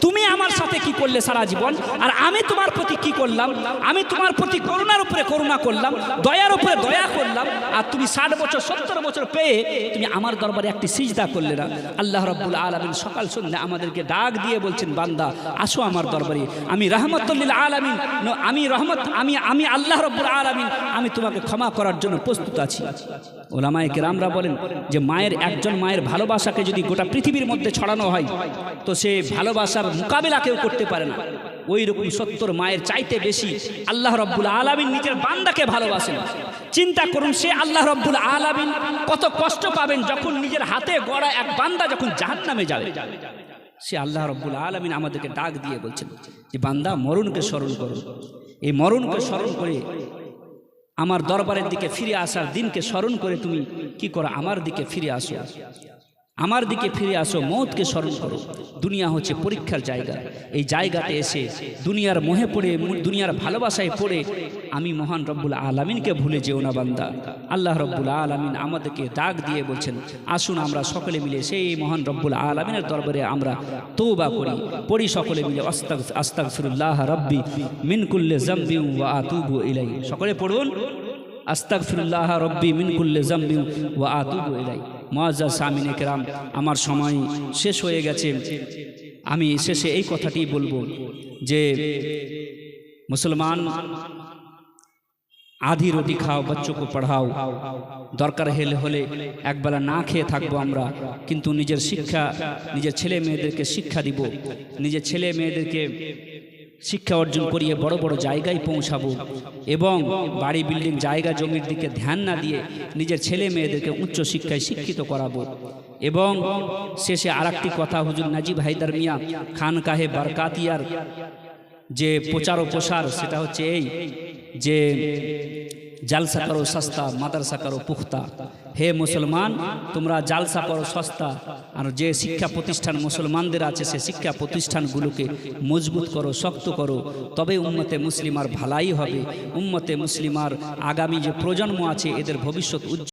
তুমি আমার সাথে কি করলে সারা জীবন, আর আমি তোমার প্রতি কি করলাম? আমি তোমার প্রতি করুণার উপরে করুণা করলাম, দয়ার উপরে দয়া করলাম, আর তুমি 60 বছর 70 বছর পেয়ে তুমি আমার দরবারে একটি সিজদা করলে না। আল্লাহ রাব্বুল আলামিন সকাল সন্ধ্যা আমাদেরকে ডাক দিয়ে বলছেন, বান্দা আসো আমার দরবারে, আমি রাহমাতুল লিল আলামিন, আমি আল্লাহ রাব্বুল আলামিন, আমি তোমাকে ক্ষমা করার জন্য প্রস্তুত আছি। ওলামায়ে কেরামরা বলেন যে একজন মায়ের ভালোবাসাকে যদি গোটা পৃথিবীর মধ্যে ছড়ানো হয় তো সে ভালোবাসার মোকাবেলা কেউ করতে পারে না। ওই রকম 70 মায়ের চাইতে বেশি আল্লাহ রাব্বুল আলামিন নিজের বান্দাকে ভালোবাসেন। চিন্তা করুন, সে আল্লাহ রাব্বুল আলামিন কত কষ্ট পাবেন যখন নিজের হাতে গড়া এক বান্দা যখন জাহান্নামে যাবে। সে আল্লাহ রব্বুল আলামিন আমাদেরকে ডাক দিয়ে বলছেন যে বান্দা মরণকে স্মরণ করো, এই মরণকে স্মরণ করে আমার দরবারের দিকে ফিরে আসার দিনকে স্মরণ করে তুমি কি করো, আমার দিকে ফিরে আসো, আমার দিকে ফিরে আসো, মৌতকে স্মরণ করো। দুনিয়া হচ্ছে পরীক্ষার জায়গা। এই জায়গাতে এসে দুনিয়ার মোহে পড়ে, দুনিয়ার ভালোবাসায় পড়ে আমি মহান রব্বুল আলামিনকে ভুলে যেও না বান্দা। আল্লাহ রব্বুল আলামিন আমাদেরকে ডাক দিয়ে বলছেন আসুন আমরা সকলে মিলে সেই মহান রব্বুল আলামিনের দরবারে আমরা তওবা করি, পড়ি সকলে মিলে আস্তাগফিরুল্লাহ রাব্বি মিন কুল্লি যামবি ওয়া আতুবু ইলাইহি। সকলে পড়ুন আস্তাগফিরুল্লাহ রাব্বি মিন কুল্লি যামবি ওয়া আতুবু ইলাইহি। মুআজ্জাজ সামিনে কেরাম, আমার সময় শেষ হয়ে গেছে। আমি শেষে এই কথাটি বলবো যে মুসলমান आधी रोटी खाओ, बच्चों को पढ़ाओ, दरकार হলে একবেলা না খেয়ে থাকবো আমরা, কিন্তু নিজের শিক্ষা, নিজের ছেলে মেয়েদেরকে শিক্ষা দিব, নিজের ছেলে মেয়েদেরকে শিক্ষা অর্জন করিয়ে বড় বড় জায়গায় পৌঁছাবো এবং বাড়ি বিল্ডিং জায়গা জমির দিকে ধ্যান না দিয়ে নিজের ছেলে মেয়েদেরকে উচ্চ শিক্ষায় শিক্ষিত করাবো। এবং শেষে আরেকটি কথা, হুজুর নাজিব হায়দার মিয়া খানকাহে বরকাতিয়ার যে প্রচার ও প্রসার, সেটা হচ্ছে এই যে জালসা করো সস্তা, মাদ্রাসা করো পুখতা। হে মুসলমান, তোমরা জালসা করো সস্তা, আর যে শিক্ষা প্রতিষ্ঠান মুসলমানদের আছে সে শিক্ষা প্রতিষ্ঠানগুলোকে মজবুত করো, শক্ত করো, তবে উম্মতে মুসলিমার ভালাই হবে। উম্মতে মুসলিমার আগামী যে প্রজন্ম আছে এদের ভবিষ্যৎ উজ্জ্বল